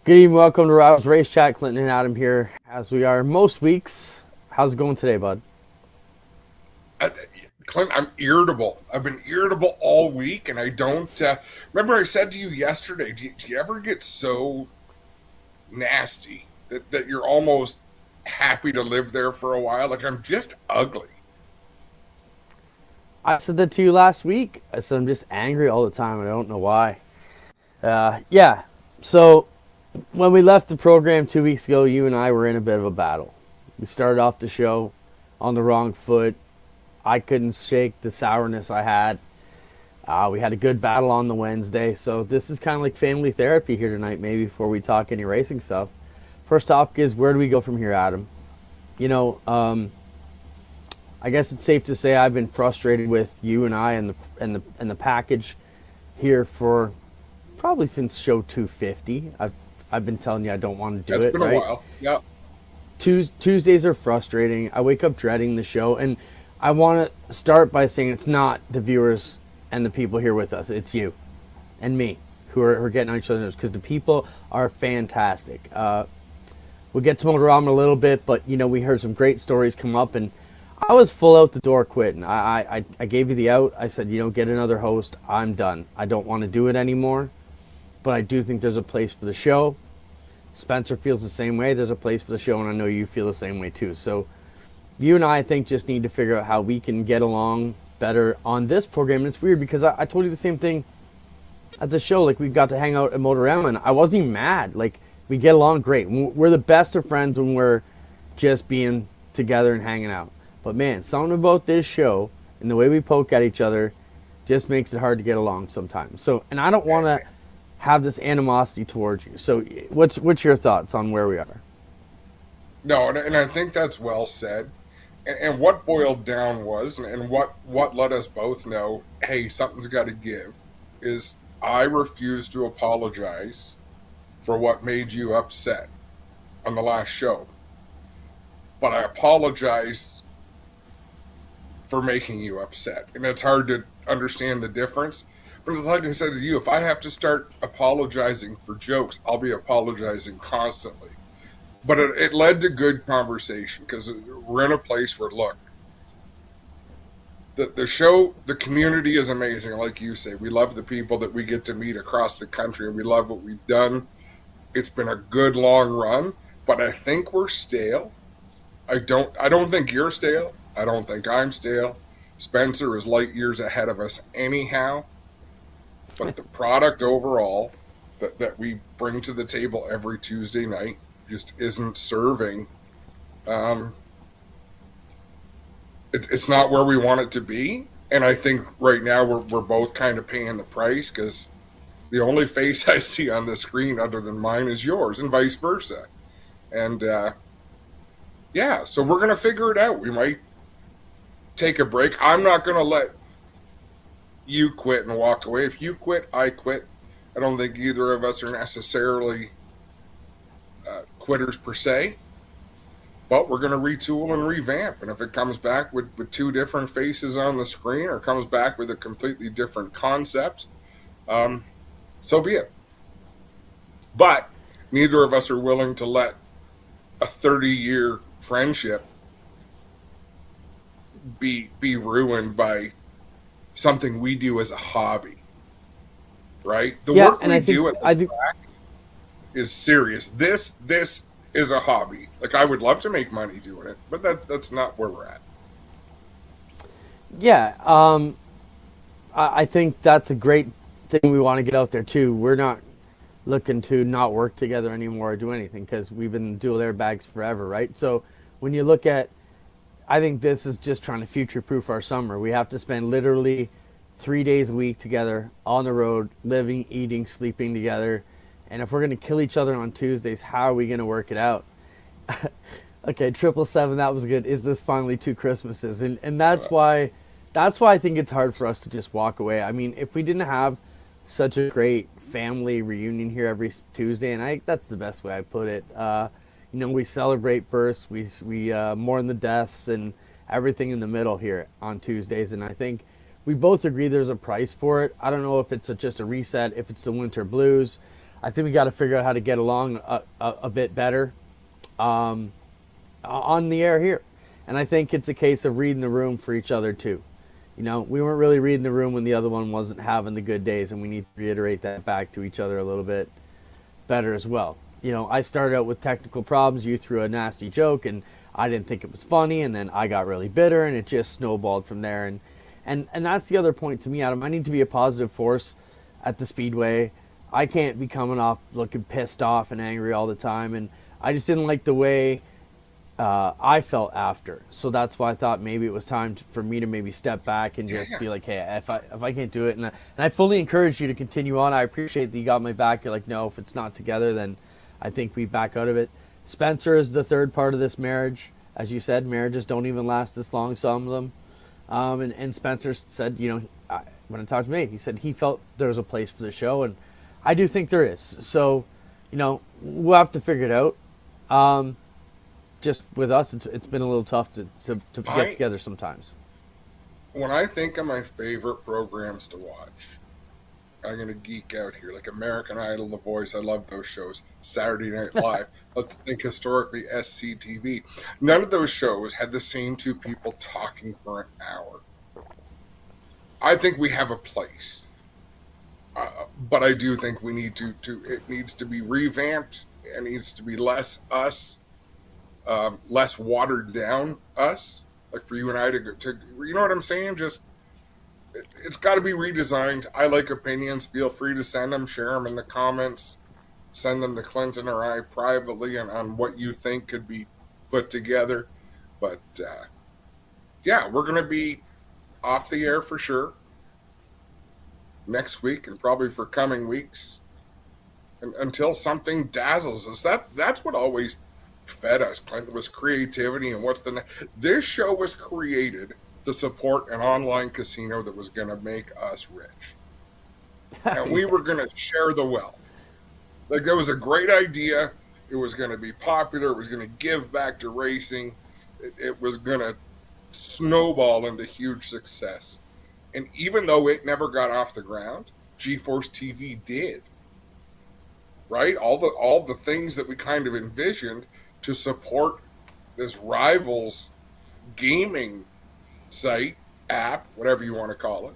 Good evening, welcome to Rivalz Race Chat. Clinton and Adam here, as we are most weeks. How's it going today, bud? Clint, I'm irritable. I've been irritable all week, and I don't. Remember, I said to you yesterday, do you ever get so nasty that you're almost happy to live there for a while? Like, I'm just ugly. I said that to you last week. I said I'm just angry all the time. I don't know why. Yeah, so when we left the program 2 weeks ago, you and I were in a bit of a battle. We started off the show on the wrong foot. I couldn't shake the sourness I had. We had a good battle on the Wednesday, so this is kind of like family therapy here tonight, maybe before we talk any racing stuff. First topic is, where do we go from here, Adam? You know, I guess it's safe to say I've been frustrated with you and I and the package here for probably since show 250. I've been telling you I don't want to do It's it, been a right? while. Yeah. Tuesdays are frustrating. I wake up dreading the show, and I want to start by saying it's not the viewers and the people here with us. It's you and me who are getting on each other's nerves, because the people are fantastic. We'll get to Motorama a little bit, but we heard some great stories come up, and I was full out the door quitting. I gave you the out. I said, get another host. I'm done. I don't want to do it anymore, but I do think there's a place for the show. Spencer feels the same way. There's a place for the show, and I know you feel the same way too. So you and I think, just need to figure out how we can get along better on this program. And it's weird because I told you the same thing at the show. Like, we got to hang out at Motorama, and I wasn't even mad. Like, we get along great. We're the best of friends when we're just being together and hanging out. But man, something about this show and the way we poke at each other just makes it hard to get along sometimes. So, and I don't want to have this animosity towards you. So what's your thoughts on where we are? No, and I think that's well said. And what boiled down was, and what let us both know, hey, something's got to give, is I refuse to apologize for what made you upset on the last show. But I apologize for making you upset. And it's hard to understand the difference. But it's like I said to you, if I have to start apologizing for jokes, I'll be apologizing constantly. But it led to good conversation, because we're in a place where, look, the show, the community is amazing. Like you say, we love the people that we get to meet across the country, and we love what we've done. It's been a good long run, but I think we're stale. I don't think you're stale. I don't think I'm stale. Spencer is light years ahead of us anyhow. But the product overall that we bring to the table every Tuesday night just isn't serving. It's not where we want it to be. And I think right now we're both kind of paying the price, because the only face I see on the screen other than mine is yours, and vice versa. And yeah, so we're going to figure it out. We might take a break. I'm not going to let you quit and walk away. If you quit, I quit. I don't think either of us are necessarily quitters per se, but we're going to retool and revamp. And if it comes back with two different faces on the screen, or comes back with a completely different concept, so be it. But neither of us are willing to let a 30-year friendship be ruined by something we do as a hobby, right? The work we do at the track is serious. This is a hobby. Like, I would love to make money doing it, but that's not where we're at. Yeah, I think that's a great thing we want to get out there too. We're not looking to not work together anymore or do anything, because we've been dual airbags forever, right? So when you look at, I think this is just trying to future-proof our summer. We have to spend literally 3 days a week together on the road, living, eating, sleeping together. And if we're going to kill each other on Tuesdays, how are we going to work it out? Okay, 777, that was good. Is this finally 2 Christmases? And that's why I think it's hard for us to just walk away. I mean, if we didn't have such a great family reunion here every Tuesday, and that's the best way I put it. We celebrate births, we mourn the deaths, and everything in the middle here on Tuesdays. And I think we both agree there's a price for it. I don't know if it's just a reset, if it's the winter blues. I think we got to figure out how to get along a bit better on the air here. And I think it's a case of reading the room for each other too. We weren't really reading the room when the other one wasn't having the good days, and we need to reiterate that back to each other a little bit better as well. I started out with technical problems. You threw a nasty joke, and I didn't think it was funny, and then I got really bitter, and it just snowballed from there. And that's the other point to me, Adam. I need to be a positive force at the Speedway. I can't be coming off looking pissed off and angry all the time, and I just didn't like the way I felt after. So that's why I thought maybe it was time for me to maybe step back and just be like, hey, if I can't do it, and I fully encourage you to continue on. I appreciate that you got my back. You're like, no, if it's not together, then I think we back out of it. Spencer is the third part of this marriage. As you said, marriages don't even last this long, some of them. And Spencer said, when I talked to me, he said he felt there was a place for the show, and I do think there is. So, we'll have to figure it out. Just with us, it's been a little tough to get together sometimes. When I think of my favorite programs to watch, I'm going to geek out here. Like American Idol, The Voice, I love those shows. Saturday Night Live. Let's think historically SCTV. None of those shows had the same two people talking for an hour. I think we have a place. But I do think we need to it needs to be revamped. It needs to be less us, less watered down us. Like for you and I to you know what I'm saying? Just it's got to be redesigned. I like opinions. Feel free to send them, share them in the comments, send them to Clinton or I privately on what you think could be put together. But yeah, we're going to be off the air for sure next week and probably for coming weeks until something dazzles us. That's what always fed us, Clinton, was creativity. And this show was created to support an online casino that was going to make us rich. And we were going to share the wealth. Like, that was a great idea. It was going to be popular. It was going to give back to racing. It was going to snowball into huge success. And even though it never got off the ground, GeForce TV did. Right? All the things that we kind of envisioned to support this Rivalz gaming site, app, whatever you want to call it.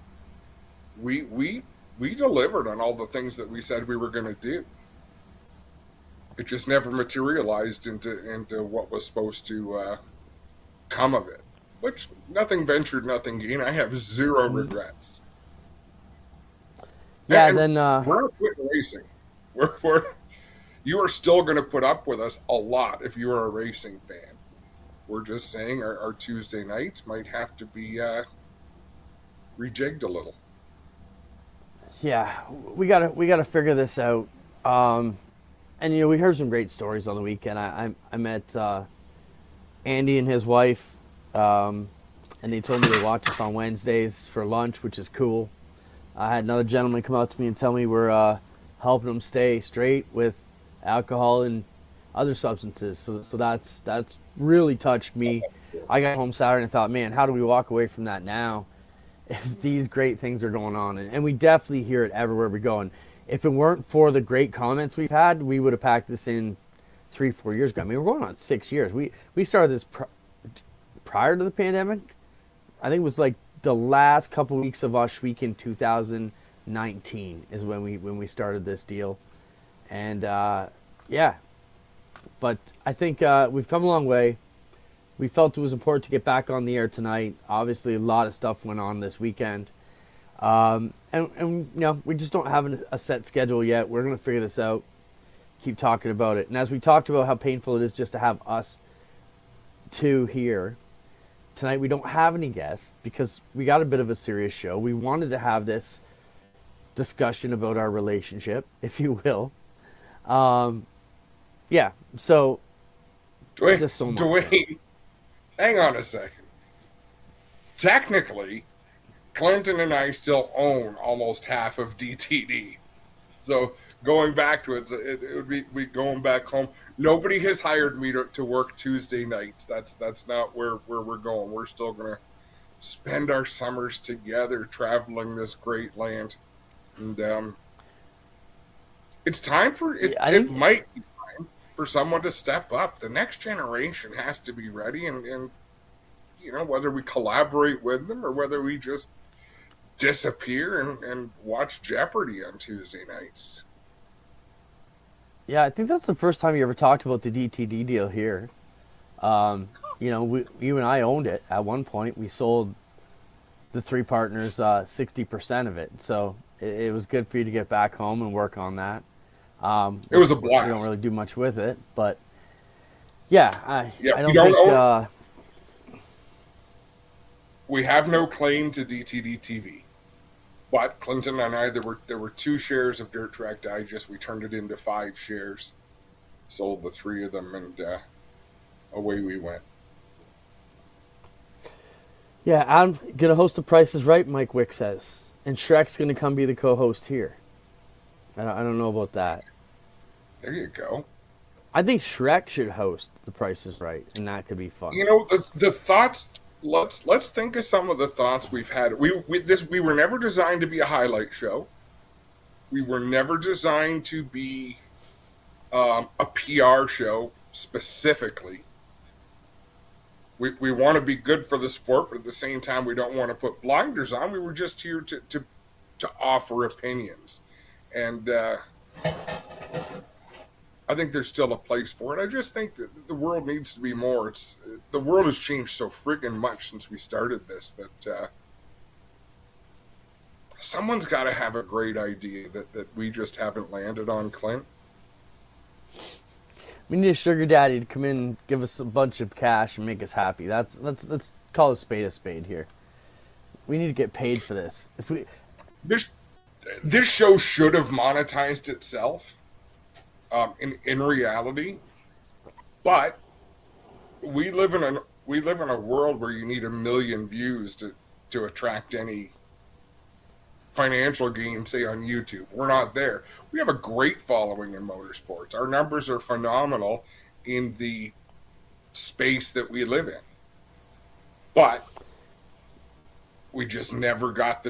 We delivered on all the things that we said we were going to do. It just never materialized into what was supposed to come of it. Which, nothing ventured, nothing gained. I have zero regrets. Yeah, and then we're not quitting racing. You are still going to put up with us a lot if you are a racing fan. We're just saying our Tuesday nights might have to be rejigged a little. Yeah, we gotta figure this out. And we heard some great stories on the weekend. I met Andy and his wife, and they told me they watch us on Wednesdays for lunch, which is cool. I had another gentleman come out to me and tell me we're helping them stay straight with alcohol and other substances. So that's really touched me. I got home Saturday and thought, man, how do we walk away from that now if these great things are going on? And we definitely hear it everywhere we go. And if it weren't for the great comments we've had, we would have packed this in 3-4 years ago. I mean, we're going on 6 years. We started this prior to the pandemic. I think it was like the last couple weeks of Ush Week in 2019 is when we started this deal. And yeah, but I think we've come a long way. We felt it was important to get back on the air tonight. Obviously, a lot of stuff went on this weekend. And we just don't have a set schedule yet. We're going to figure this out, keep talking about it. And as we talked about how painful it is just to have us two here, tonight we don't have any guests because we got a bit of a serious show. We wanted to have this discussion about our relationship, if you will. Yeah, so just so much. Dwayne, hang on a second. Technically, Clinton and I still own almost half of DTD. So going back to it would be we going back home. Nobody has hired me to work Tuesday nights. That's not where we're going. We're still going to spend our summers together traveling this great land. And It's time for it. I It think might be time for someone to step up. The next generation has to be ready, and whether we collaborate with them or whether we just disappear and watch Jeopardy on Tuesday nights. Yeah, I think that's the first time you ever talked about the DTD deal here. You and I owned it at one point. We sold the three partners 60% of it, so it was good for you to get back home and work on that. It was a We don't blast. really do much with it, but yeah, Yeah, I we don't don't think. own. We have no claim to DTD TV. But Clinton and I, there were 2 shares of Dirt Track Digest. We turned it into 5 shares, sold the 3 of them, and away we went. Yeah, I'm gonna host The Price is Right. Mike Wick says, and Shrek's gonna come be the co-host here. I don't know about that. There you go. I think Shrek should host The Price is Right, and that could be fun. The thoughts. Let's think of some of the thoughts we've had. We were never designed to be a highlight show. We were never designed to be a PR show specifically. We want to be good for the sport, but at the same time, we don't want to put blinders on. We were just here to offer opinions, and I think there's still a place for it. I just think that the world needs to be more. The world has changed so friggin' much since we started this that someone's got to have a great idea that we just haven't landed on, Clint. We need a sugar daddy to come in and give us a bunch of cash and make us happy. Let's call a spade here. We need to get paid for this. If we This show should have monetized itself. In reality, but we live in a world where you need 1 million views to attract any financial gain, say on YouTube. We're not there. We have a great following in motorsports. Our numbers are phenomenal in the space that we live in, but we just never got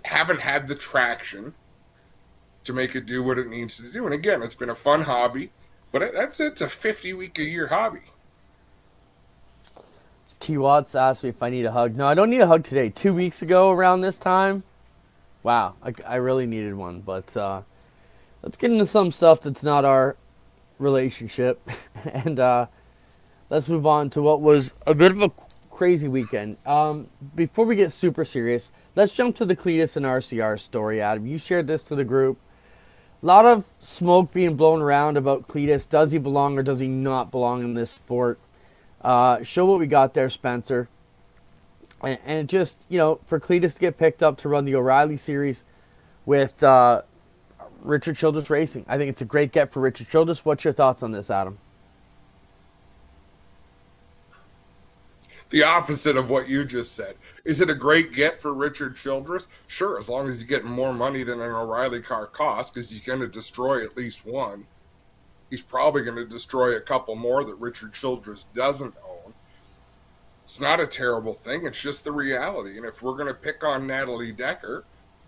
haven't had the traction to make it do what it needs to do. And again, it's been a fun hobby, but it's a 50-week-a-year hobby. T. Watts asked me if I need a hug. No, I don't need a hug today. 2 weeks ago around this time, wow, I really needed one. But let's get into some stuff that's not our relationship. And let's move on to what was a bit of a crazy weekend. Before we get super serious, let's jump to the Cletus and RCR story, Adam. You shared this to the group. A lot of smoke being blown around about Cletus. Does he belong or does he not belong in this sport? Show what we got there, Spencer. And just, for Cletus to get picked up to run the O'Reilly Series with Richard Childress Racing. I think it's a great get for Richard Childress. What's your thoughts on this, Adam? The opposite of what you just said. Is it a great get for Richard Childress? Sure, as long as he's getting more money than an O'Reilly car costs, because he's going to destroy at least one. He's probably going to destroy a couple more that Richard Childress doesn't own. It's not a terrible thing. It's just the reality. And if we're going to pick on Natalie Decker,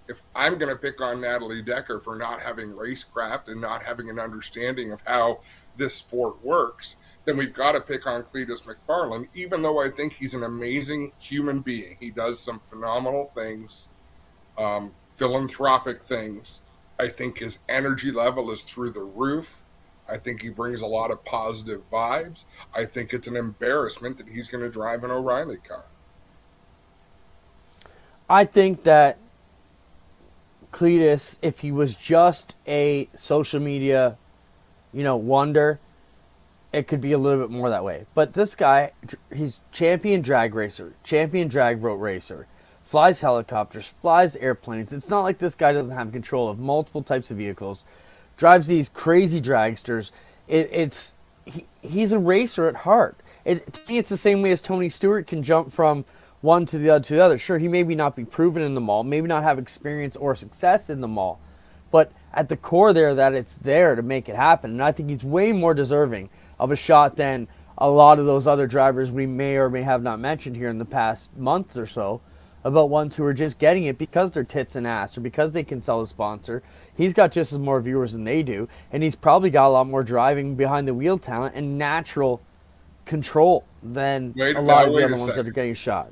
if I'm going to pick on Natalie Decker for not having racecraft and not having an understanding of how this sport works, then we've got to pick on Cletus McFarland, even though I think he's an amazing human being. He does some phenomenal things, philanthropic things. I think his energy level is through the roof. I think he brings a lot of positive vibes. I think it's an embarrassment that he's going to drive an O'Reilly car. I think that Cletus, if he was just a social media, wonder, it could be a little bit more that way. But this guy, he's champion drag racer, champion drag boat racer, flies helicopters, flies airplanes. It's not like this guy doesn't have control of multiple types of vehicles, drives these crazy dragsters. He's a racer at heart. To me, it's the same way as Tony Stewart can jump from one to the other. Sure, he maybe not be proven in the mall, maybe not have experience or success in the mall, but at the core there, that it's there to make it happen. And I think he's way more deserving of a shot than a lot of those other drivers we may or may have not mentioned here in the past months or so. about ones who are just getting it because they're tits and ass or because they can sell a sponsor. He's got just as more viewers than they do, and he's probably got a lot more driving behind the wheel talent and natural control than a lot of the other ones that are getting shot.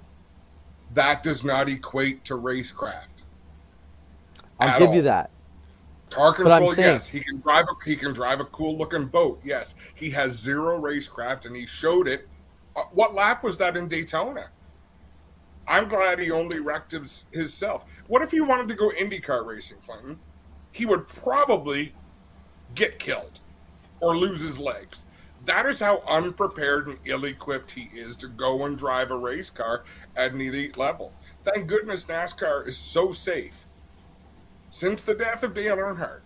That does not equate to racecraft. I'll give you that. Car control, yes. He can drive a cool looking boat, yes. He has zero racecraft, and he showed it. What lap was that in Daytona? I'm glad he only wrecked himself. What if he wanted to go IndyCar racing, Clinton? He would probably get killed or lose his legs. That is how unprepared and ill-equipped he is to go and drive a race car at an elite level. Thank goodness NASCAR is so safe. Since the death of Dale Earnhardt,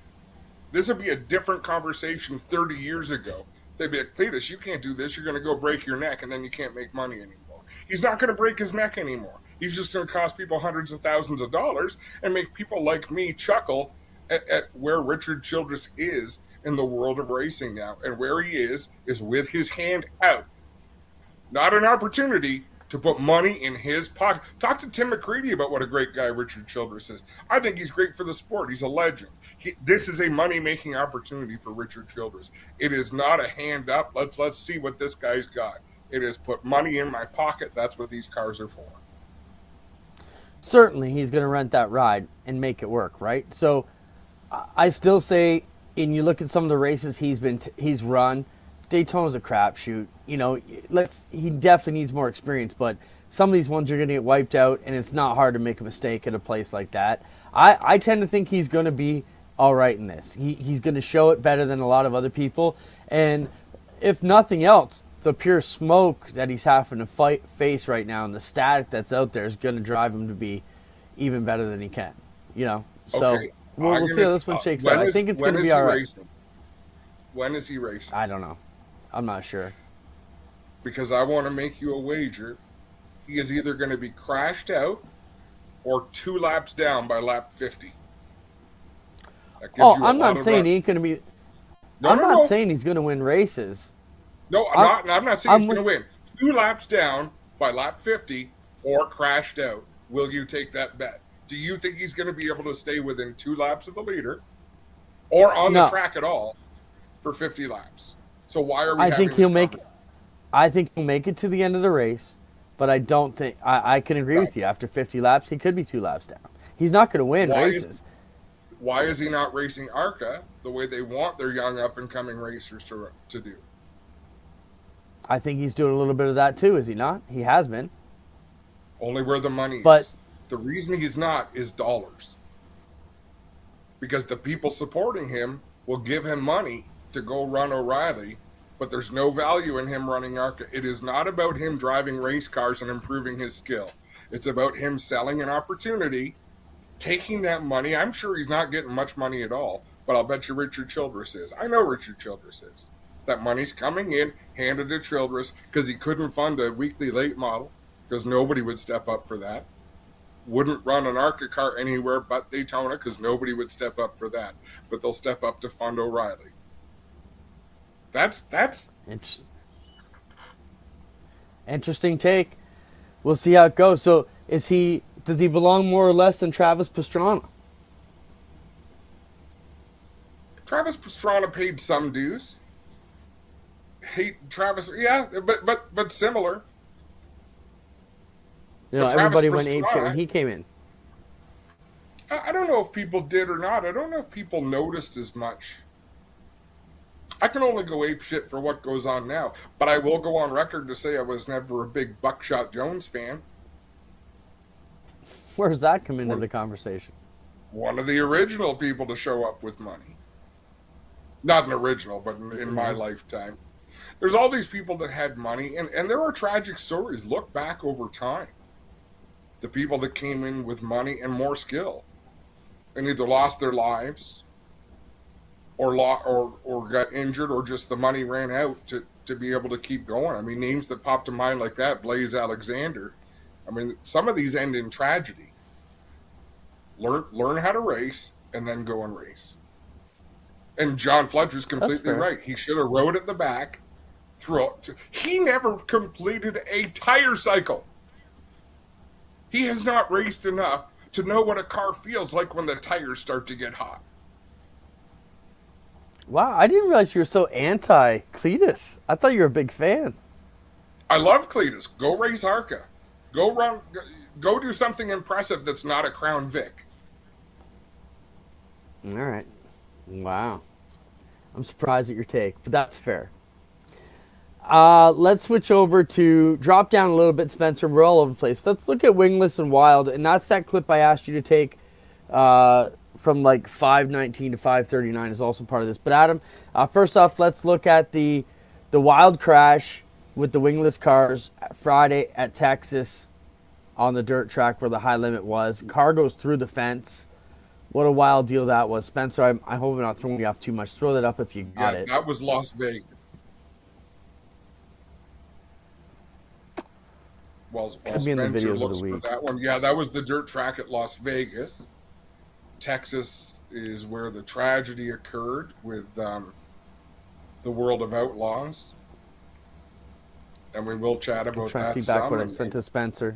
this would be a different conversation 30 years ago. They'd be like, Cletus, you can't do this. You're going to go break your neck, and then you can't make money anymore. He's not going to break his neck anymore. He's just going to cost people hundreds of thousands of dollars and make people like me chuckle at where Richard Childress is in the world of racing now. And where he is with his hand out. Not an opportunity to put money in his pocket. Talk to Tim McCready about what a great guy Richard Childress is. I think he's great for the sport. He's a legend. This is a money-making opportunity for Richard Childress. It is not a hand up. Let's see what this guy's got. It is put money in my pocket. That's what these cars are for. Certainly, he's going to rent that ride and make it work, right? So, I still say, and you look at some of the races he's run, Daytona's a crapshoot. You know, he definitely needs more experience, but some of these ones are going to get wiped out, and it's not hard to make a mistake at a place like that. I tend to think he's going to be all right in this. He's going to show it better than a lot of other people, and if nothing else, the pure smoke that he's having to face right now and the static that's out there is going to drive him to be even better than he can. You know, so okay. we'll see how this one shakes out. I think it's going to be all right. Racing? When is he racing? I don't know. I'm not sure. Because I want to make you a wager. He is either going to be crashed out or 2 laps down by lap 50. I'm not saying he ain't going to be. I'm not saying he's going to win races. No, I'm not saying he's going to win. 2 laps down by lap 50 or crashed out. Will you take that bet? Do you think he's going to be able to stay within 2 laps of the leader or on the track at all for 50 laps? So why are we having this conversation? I think he'll make it to the end of the race, but I don't think I can agree with you. After 50 laps, he could be 2 laps down. He's not going to win races. Why is he not racing ARCA the way they want their young up-and-coming racers to do? I think he's doing a little bit of that too, is he not? He has been. Only where the money is. The reason he's not is dollars. Because the people supporting him will give him money to go run O'Reilly, but there's no value in him running ARCA. It is not about him driving race cars and improving his skill. It's about him selling an opportunity, taking that money. I'm sure he's not getting much money at all, but I'll bet you Richard Childress is. I know Richard Childress is. That money's coming in, handed to Childress, because he couldn't fund a weekly late model, because nobody would step up for that. Wouldn't run an ARCA car anywhere but Daytona, because nobody would step up for that. But they'll step up to fund O'Reilly. That's interesting take. We'll see how it goes. So does he belong more or less than Travis Pastrana? Travis Pastrana paid some dues. Travis, yeah, but similar. You know, everybody went apeshit when he came in. I don't know if people did or not. I don't know if people noticed as much. I can only go apeshit for what goes on now, but I will go on record to say I was never a big Buckshot Jones fan. Where does that come into the conversation? One of the original people to show up with money. Not an original, but in my lifetime. There's all these people that had money, and there are tragic stories. Look back over time. The people that came in with money and more skill and either lost their lives or got injured, or just the money ran out to be able to keep going. I mean, names that pop to mind like that, Blaze Alexander. I mean, some of these end in tragedy. Learn how to race and then go and race. And John Fletcher's completely right. He should have rode at the back. He never completed a tire cycle. He has not raced enough to know what a car feels like when the tires start to get hot. Wow, I didn't realize you were so anti Cletus. I thought you were a big fan. I love Cletus. Go race ARCA. Go run. Go do something impressive that's not a Crown Vic. All right. Wow. I'm surprised at your take, but that's fair. Let's switch over to drop down a little bit, Spencer. We're all over the place. Let's look at Wingless and Wild, and that's that clip I asked you to take from like 5:19 to 5:39 is also part of this. But Adam, first off, let's look at the Wild crash with the Wingless cars Friday at Texas on the dirt track where the high limit was. Car goes through the fence. What a wild deal that was. Spencer, I hope I'm not throwing you off too much. Throw that up if you got it. That was Las Vegas. While Spencer looks for that one. Yeah, that was the dirt track at Las Vegas. Texas is where the tragedy occurred with the World of Outlaws. And we will chat about that. See back what I sent to Spencer.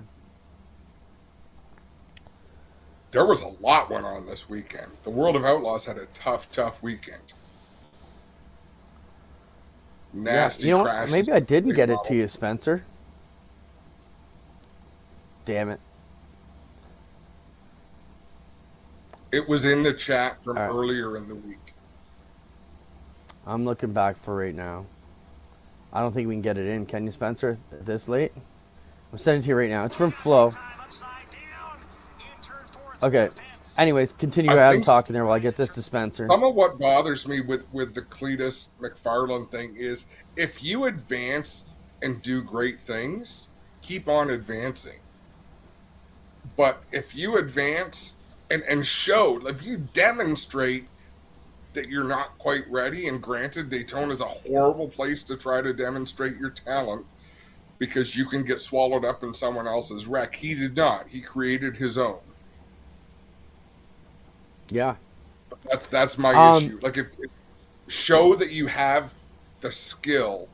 There was a lot went on this weekend. The World of Outlaws had a tough weekend. Nasty crashes. Maybe I didn't get it to you, Spencer. Damn it. It was in the chat from earlier in the week. I'm looking back for right now. I don't think we can get it in. Can you, Spencer? This late? I'm sending it to you right now. It's from Flo. Okay. Anyways, continue Adam talking there while I get this to Spencer. Some of what bothers me with the Cletus McFarland thing is if you advance and do great things, keep on advancing. But if you advance and show, if you demonstrate that you're not quite ready, and granted, Daytona is a horrible place to try to demonstrate your talent because you can get swallowed up in someone else's wreck. He did not. He created his own. Yeah. That's my issue. Like, if show that you have the skill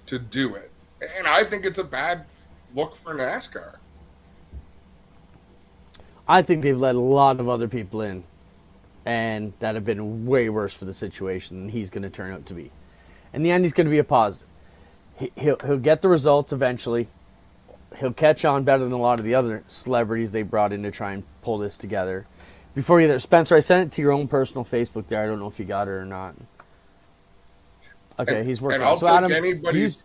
to do it. And I think it's a bad look for NASCAR. I think they've let a lot of other people in, and that have been way worse for the situation than he's going to turn out to be. In the end, he's going to be a positive. He'll get the results eventually. He'll catch on better than a lot of the other celebrities they brought in to try and pull this together. Before you there, Spencer, I sent it to your own personal Facebook there. I don't know if you got it or not. Okay, he's working. And I'll take anybody's.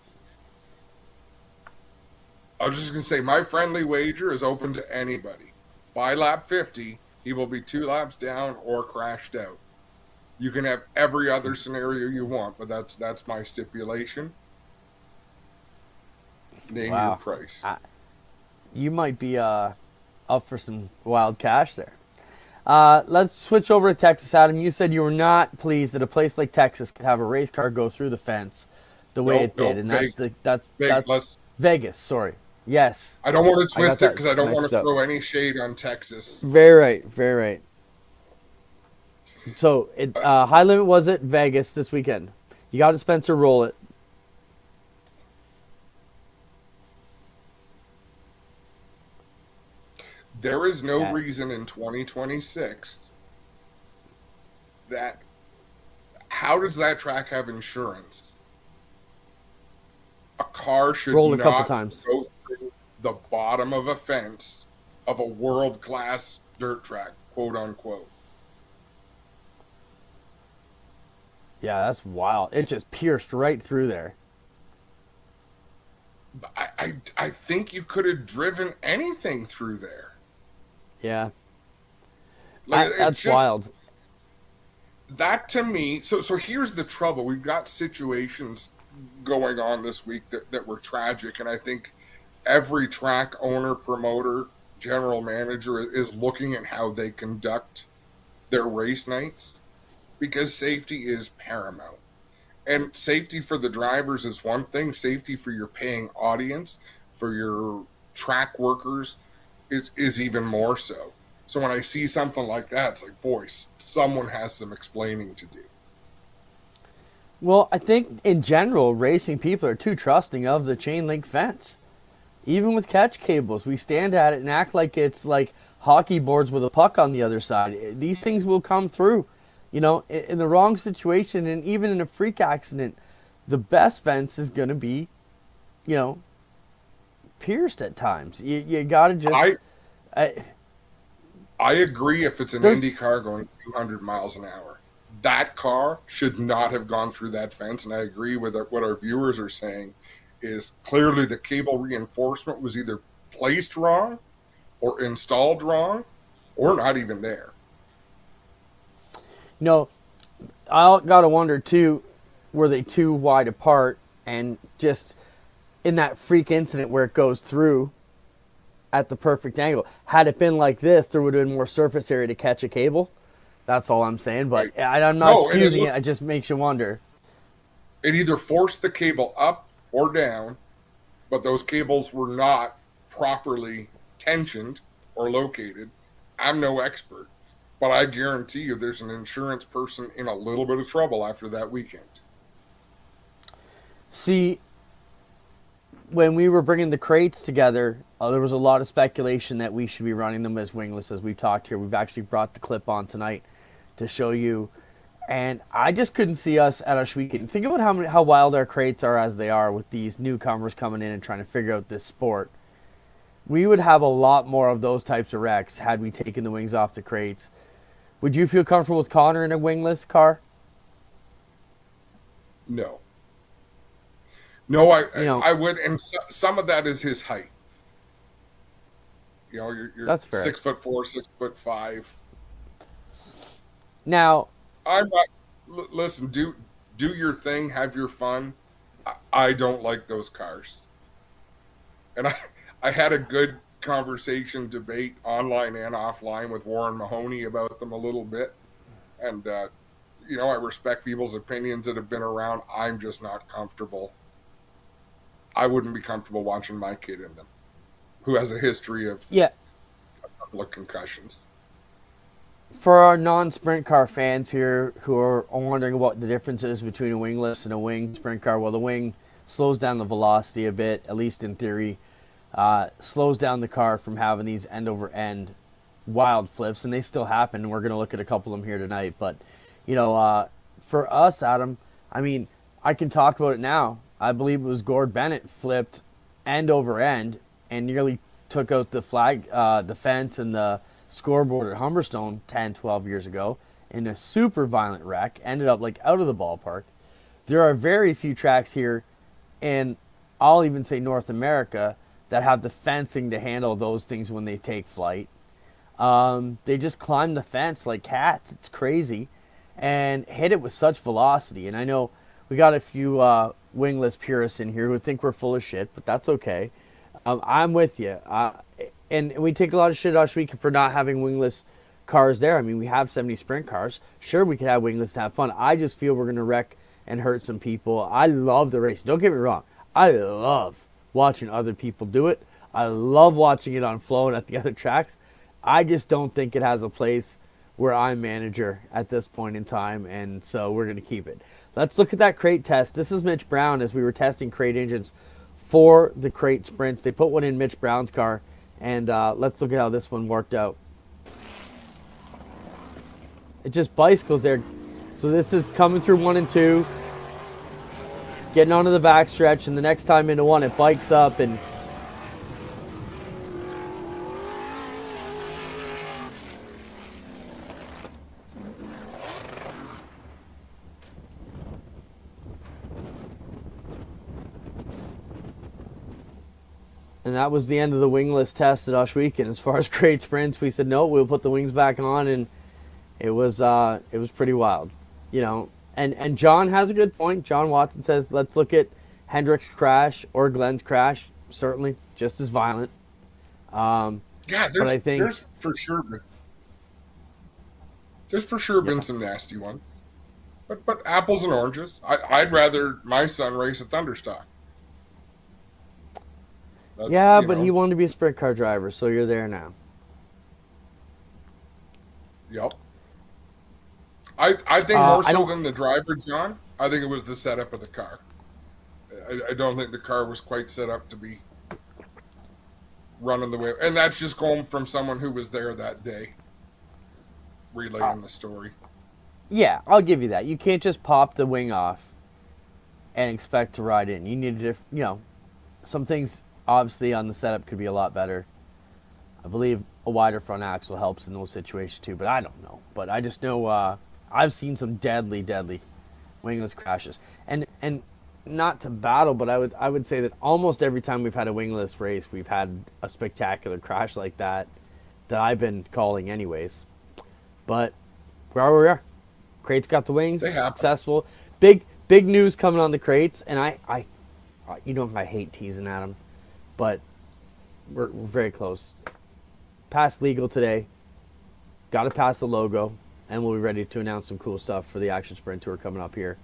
I was just going to say, my friendly wager is open to anybody. By lap 50, he will be 2 laps down or crashed out. You can have every other scenario you want, but that's my stipulation. Name your price. You might be up for some wild cash there. Let's switch over to Texas, Adam. You said you were not pleased that a place like Texas could have a race car go through the fence the way it did, and that's Vegas. Sorry. Yes. I don't want to twist it because I don't want to throw any shade on Texas. Very right. Very right. So, high limit was at Vegas this weekend. You got to Spencer roll it. There is no reason in 2026 that. How does that track have insurance? A car should roll not a couple times. Go through the bottom of a fence of a world-class dirt track, quote unquote. Yeah, that's wild. It just pierced right through there. I think you could have driven anything through there. Yeah. That's wild. That to me, so here's the trouble. We've got situations going on this week that were tragic, and I think every track owner, promoter, general manager is looking at how they conduct their race nights because safety is paramount. And safety for the drivers is one thing. Safety for your paying audience, for your track workers, is even more so. So when I see something like that, it's like, boy, someone has some explaining to do. Well, I think in general, racing people are too trusting of the chain link fence. Even with catch cables, we stand at it and act like it's like hockey boards with a puck on the other side. These things will come through, in the wrong situation, and even in a freak accident, the best fence is going to be, you know, pierced at times. You got to just. I agree if it's an Indy car going 200 miles an hour. That car should not have gone through that fence, and I agree with what our viewers are saying is clearly the cable reinforcement was either placed wrong or installed wrong or not even there. I got to wonder, too, were they too wide apart and just in that freak incident where it goes through at the perfect angle. Had it been like this, there would have been more surface area to catch a cable. That's all I'm saying. But I'm not excusing it. It just makes you wonder. It either forced the cable up or down, but those cables were not properly tensioned or located. I'm no expert, but I guarantee you there's an insurance person in a little bit of trouble after that weekend. See, when we were bringing the crates together, there was a lot of speculation that we should be running them as wingless, as we talked here. We've actually brought the clip on tonight to show you, and I just couldn't see us at Oshweekend. Think about how wild our crates are as they are with these newcomers coming in and trying to figure out this sport. We would have a lot more of those types of wrecks had we taken the wings off the crates. Would you feel comfortable with Connor in a wingless car? No. No, I would, and some of that is his height. You're that's fair. 6'4", 6'5". Now, I'm not. Listen, do your thing, have your fun. I don't like those cars, and I had a good conversation, debate online and offline with Warren Mahoney about them a little bit, and I respect people's opinions that have been around. I'm just not comfortable. I wouldn't be comfortable watching my kid in them, who has a history of a couple of concussions. For our non-sprint car fans here who are wondering what the difference is between a wingless and a wing sprint car, well, the wing slows down the velocity a bit, at least in theory, slows down the car from having these end-over-end wild flips, and they still happen, and we're going to look at a couple of them here tonight. But, for us, Adam, I mean, I can talk about it now. I believe it was Gord Bennett flipped end over end and nearly took out the flag, the fence and the scoreboard at Humberstone 10, 12 years ago in a super violent wreck, ended up like out of the ballpark. There are very few tracks here, and I'll even say North America, that have the fencing to handle those things when they take flight. They just climb the fence like cats. It's crazy. And hit it with such velocity. And I know we got a few wingless purists in here who think we're full of shit, but that's okay. I'm with you. And we take a lot of shit last week for not having wingless cars there. I mean, we have 70 sprint cars. Sure, we could have wingless to have fun. I just feel we're going to wreck and hurt some people. I love the race. Don't get me wrong. I love watching other people do it. I love watching it on flow and at the other tracks. I just don't think it has a place where I'm manager at this point in time, and so we're going to keep it. Let's look at that crate test. This is Mitch Brown as we were testing crate engines for the crate sprints. They put one in Mitch Brown's car, and let's look at how this one worked out. It just bicycles there. So this is coming through 1 and 2, getting onto the back stretch, and the next time into 1, it bikes up and that was the end of the wingless test at Oshweekend. As far as crate sprints, we said no, we'll put the wings back on, and it was pretty wild, And John has a good point. John Watson says let's look at Hendrick's crash or Glenn's crash. Certainly just as violent. But I think there's for sure been some nasty ones. But apples and oranges. I'd rather my son race a Thunderstock. But he wanted to be a sprint car driver, so you're there now. Yep. I think more so than the driver, John, I think it was the setup of the car. I don't think the car was quite set up to be running the way. And that's just going from someone who was there that day, relaying the story. Yeah, I'll give you that. You can't just pop the wing off and expect to ride in. You need to, some things obviously on the setup could be a lot better. I believe a wider front axle helps in those situations too, but I don't know. But I just know I've seen some deadly wingless crashes. And not to battle, but I would say that almost every time we've had a wingless race, we've had a spectacular crash like that I've been calling anyways. But we are. Crates got the wings, successful. Big news coming on the crates, and I hate teasing at them, but we're very close. Passed legal today. Got to pass the logo, and we'll be ready to announce some cool stuff for the Action Sprint Tour coming up here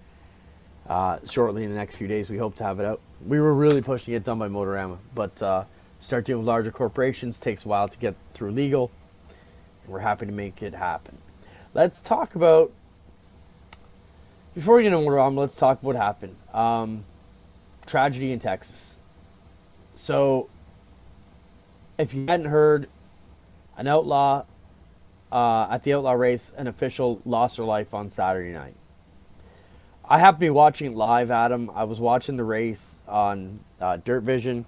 shortly in the next few days. We hope to have it out. We were really pushing it done by Motorama, but start dealing with larger corporations takes a while to get through legal, and we're happy to make it happen. Let's talk about, before we get into Motorama, let's talk about what happened. Tragedy in Texas. So, if you hadn't heard, an outlaw, at the outlaw race, an official lost her life on Saturday night. I happened to be watching it live, Adam. I was watching the race on Dirt Vision,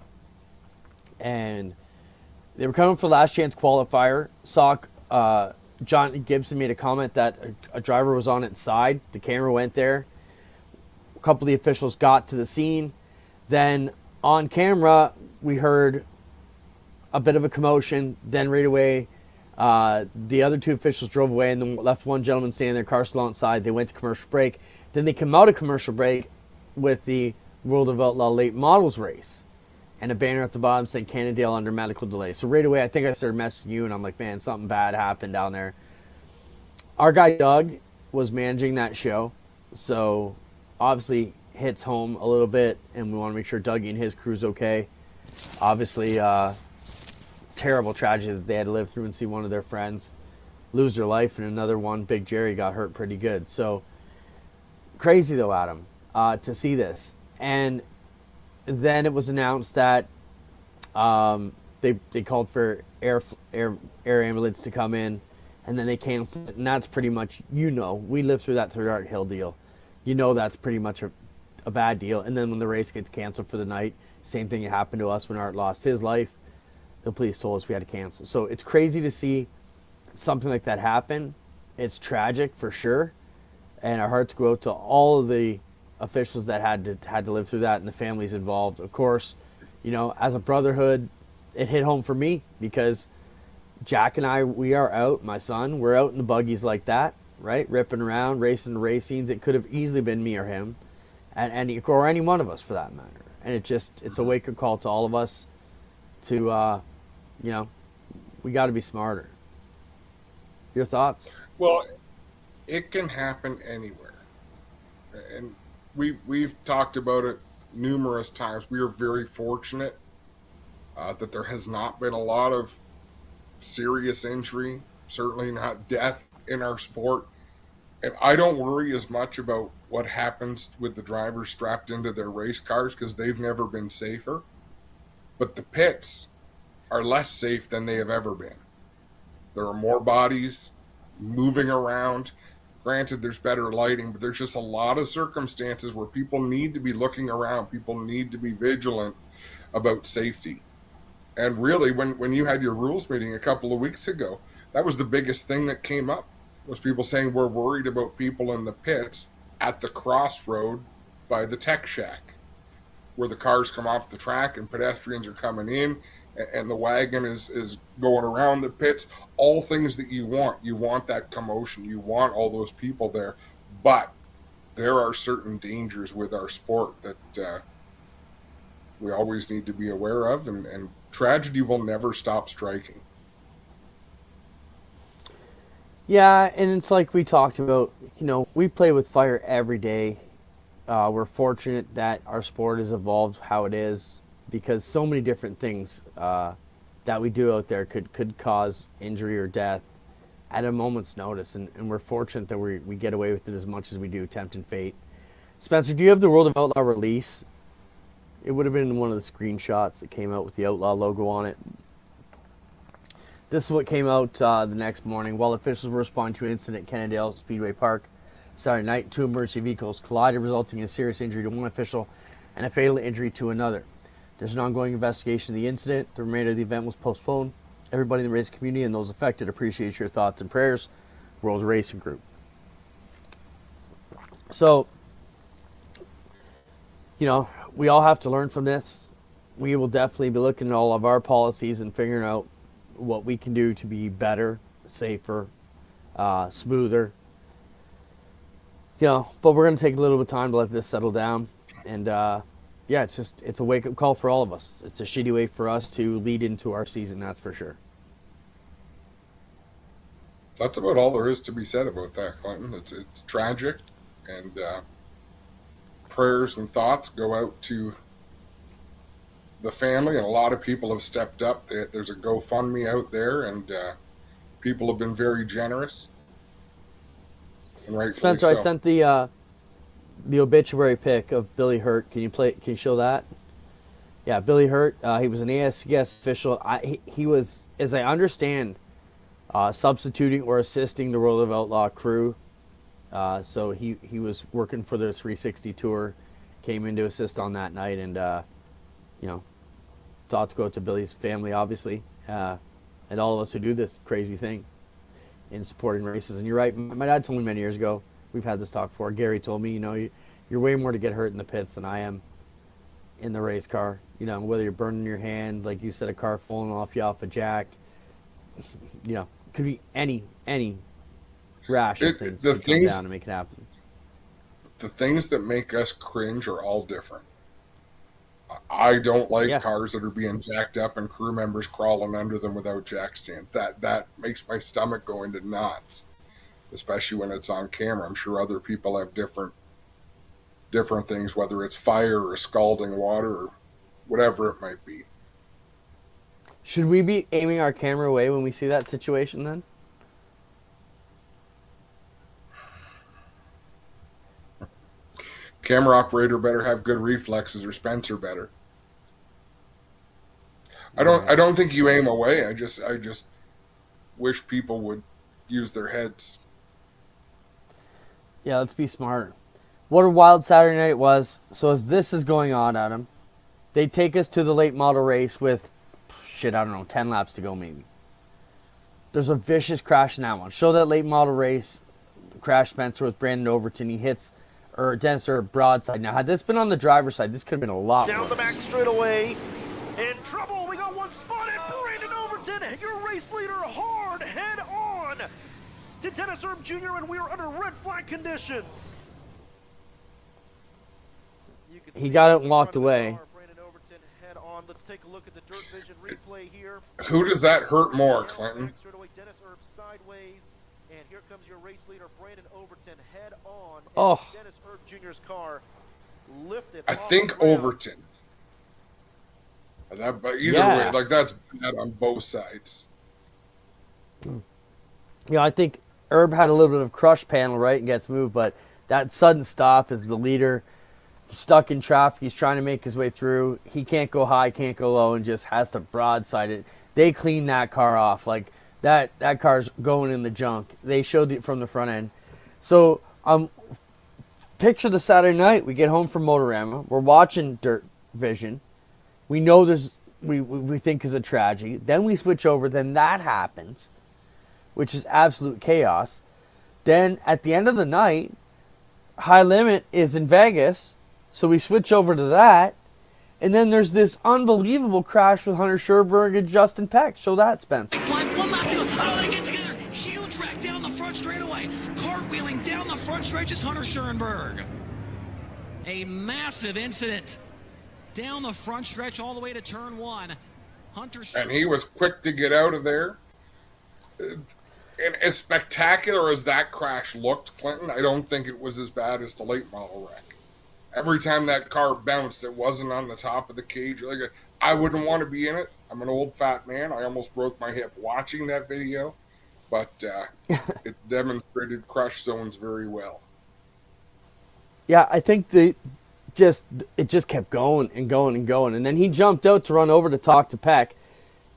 and they were coming for last chance qualifier. Saw John Gibson made a comment that a driver was on its side. The camera went there. A couple of the officials got to the scene. Then on camera, we heard a bit of a commotion. Then right away, the other two officials drove away and then left one gentleman standing there, car still outside. They went to commercial break. Then they come out of commercial break with the World of Outlaw Late Models race and a banner at the bottom saying Cannondale under medical delay. So right away, I think I started messaging you, and I'm like, man, something bad happened down there. Our guy Doug was managing that show, so obviously hits home a little bit, and we want to make sure Dougie and his crew's okay. Obviously, terrible tragedy that they had to live through and see one of their friends lose their life, and another one, Big Jerry, got hurt pretty good. So crazy though, Adam, to see this. And then it was announced that they called for air ambulance to come in, and then they canceled it. And that's pretty much, we lived through that Third Art Hill deal. That's pretty much a bad deal. And then when the race gets canceled for the night, same thing happened to us when Art lost his life. The police told us we had to cancel. So it's crazy to see something like that happen. It's tragic for sure, and our hearts go out to all of the officials that had to live through that, and the families involved. Of course, as a brotherhood, it hit home for me because Jack and I, we are out. My son, we're out in the buggies like that, right, ripping around, racing the race scenes. It could have easily been me or him, or any one of us for that matter. And it's a wake-up call to all of us to, we got to be smarter. Your thoughts? Well, it can happen anywhere, and we've talked about it numerous times. We are very fortunate that there has not been a lot of serious injury, certainly not death in our sport. And I don't worry as much about what happens with the drivers strapped into their race cars because they've never been safer. But the pits are less safe than they have ever been. There are more bodies moving around. Granted, there's better lighting, but there's just a lot of circumstances where people need to be looking around. People need to be vigilant about safety. And really, when you had your rules meeting a couple of weeks ago, that was the biggest thing that came up, was people saying we're worried about people in the pits at the crossroad by the tech shack, where the cars come off the track and pedestrians are coming in, and the wagon is going around the pits. All things that you want. You want that commotion. You want all those people there. But there are certain dangers with our sport that we always need to be aware of, and tragedy will never stop striking. Yeah, and it's like we talked about, we play with fire every day. We're fortunate that our sport has evolved how it is, because so many different things that we do out there could cause injury or death at a moment's notice, and we're fortunate that we get away with it as much as we do, tempting fate. Spencer, do you have the World of Outlaw release? It would have been one of the screenshots that came out with the Outlaw logo on it. This is what came out the next morning. While officials were responding to an incident at Cannondale Speedway Park Saturday night, 2 emergency vehicles collided, resulting in a serious injury to one official and a fatal injury to another. There's an ongoing investigation of the incident. The remainder of the event was postponed. Everybody in the racing community and those affected appreciate your thoughts and prayers. World Racing Group. So, we all have to learn from this. We will definitely be looking at all of our policies and figuring out what we can do to be better, safer, smoother. But we're going to take a little bit of time to let this settle down. And, it's a wake-up call for all of us. It's a shitty way for us to lead into our season, that's for sure. That's about all there is to be said about that, Clinton. It's tragic, and prayers and thoughts go out to the family, and a lot of people have stepped up. There's a GoFundMe out there, and people have been very generous. And rightfully Spencer, so. I sent the obituary pic of Billy Hurt. Can you show that? Yeah, Billy Hurt. He was an ASCS official. He was, as I understand, substituting or assisting the World of Outlaw crew. So he was working for the 360 tour, came in to assist on that night, and thoughts go out to Billy's family, obviously, and all of us who do this crazy thing in supporting races. And you're right. My dad told me many years ago. We've had this talk before. Gary told me, you're way more to get hurt in the pits than I am in the race car. Whether you're burning your hand, like you said, a car falling off you off a jack. Could be any rash of things that come down to make it happen. The things that make us cringe are all different. I don't like cars that are being jacked up and crew members crawling under them without jack stands. That makes my stomach go into knots, especially when it's on camera. I'm sure other people have different things, whether it's fire or scalding water or whatever it might be. Should we be aiming our camera away when we see that situation then? Camera operator better have good reflexes, or Spencer better. I don't think you aim away. I just wish people would use their heads. Yeah, let's be smart. What a wild Saturday night it was. So as this is going on, Adam, they take us to the late model race with, 10 laps to go maybe. There's a vicious crash in that one. Show that late model race crash, Spencer, with Brandon Overton. He hits Dennis Erb broadside. Now, had this been on the driver's side, this could have been a lot down worse. The back straightaway. In trouble. We got one spotted. Brandon Overton, your race leader, hard head on to Dennis Erb Jr., and we are under red flag conditions. He got it and walked away. Brandon Overton head on. Let's take a look at the Dirt Vision replay here. Who does that hurt more, Clinton? Dennis Erb sideways, and here comes your race leader, Brandon Overton, head on. Oh. Dennis Erb Jr.'s car lifted. I think Overton. But either way, that's bad on both sides. I think Erb had a little bit of crush panel, right, and gets moved, but that sudden stop is the leader. He's stuck in traffic. He's trying to make his way through. He can't go high, can't go low, and just has to broadside it. They cleaned that car off. Like, that car's going in the junk. They showed it from the front end. So, picture the Saturday night. We get home from Motorama. We're watching Dirt Vision. We know we think is a tragedy. Then we switch over. Then that happens, which is absolute chaos. Then at the end of the night, High Limit is in Vegas. So we switch over to that. And then there's this unbelievable crash with Hunter Sherberg and Justin Peck. Show that, Spencer. Like one lap to oh, they get together. Huge wreck down the front straightaway. Cartwheeling down the front stretch is Hunter Schurenberg. A massive incident down the front stretch all the way to turn one. Hunter And he was quick to get out of there. And as spectacular as that crash looked, Clinton, I don't think it was as bad as the late model wreck. Every time that car bounced, it wasn't on the top of the cage. I wouldn't want to be in it. I'm an old fat man. I almost broke my hip watching that video, but it demonstrated crush zones very well. Yeah, I think it just kept going and going and going. And then he jumped out to run over to talk to Peck.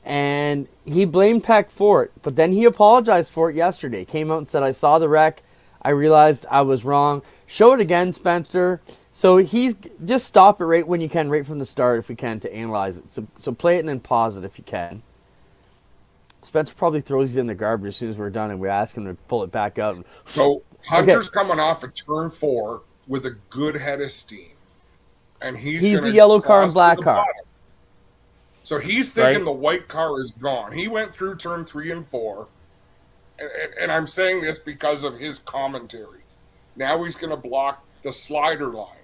And he blamed Peck for it, but then he apologized for it yesterday. Came out and said, I saw the wreck. I realized I was wrong. Show it again, Spencer. So he's just stop it right when you can, right from the start if we can, to analyze it. So play it and then pause it if you can. Spencer probably throws you in the garbage as soon as we're done and we ask him to pull it back out. So Hunter's coming off of turn 4 with a good head of steam. And he's the yellow car and black car. Bottom. So he's thinking right? The white car is gone. He went through turn 3 and 4. And I'm saying this because of his commentary. Now he's going to block the slider line.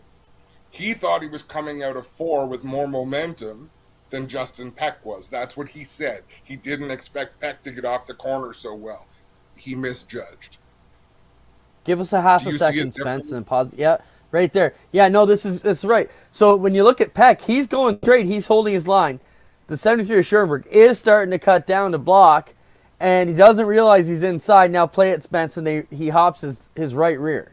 He thought he was coming out of 4 with more momentum than Justin Peck was. That's what he said. He didn't expect Peck to get off the corner so well. He misjudged. Give us a half a second, Spence, and pause. Yeah, right there. Yeah, no, this is right. So when you look at Peck, he's going straight. He's holding his line. The 73 of Schoenberg is starting to cut down to block, and he doesn't realize he's inside. Now play it, Spence, and he hops his right rear.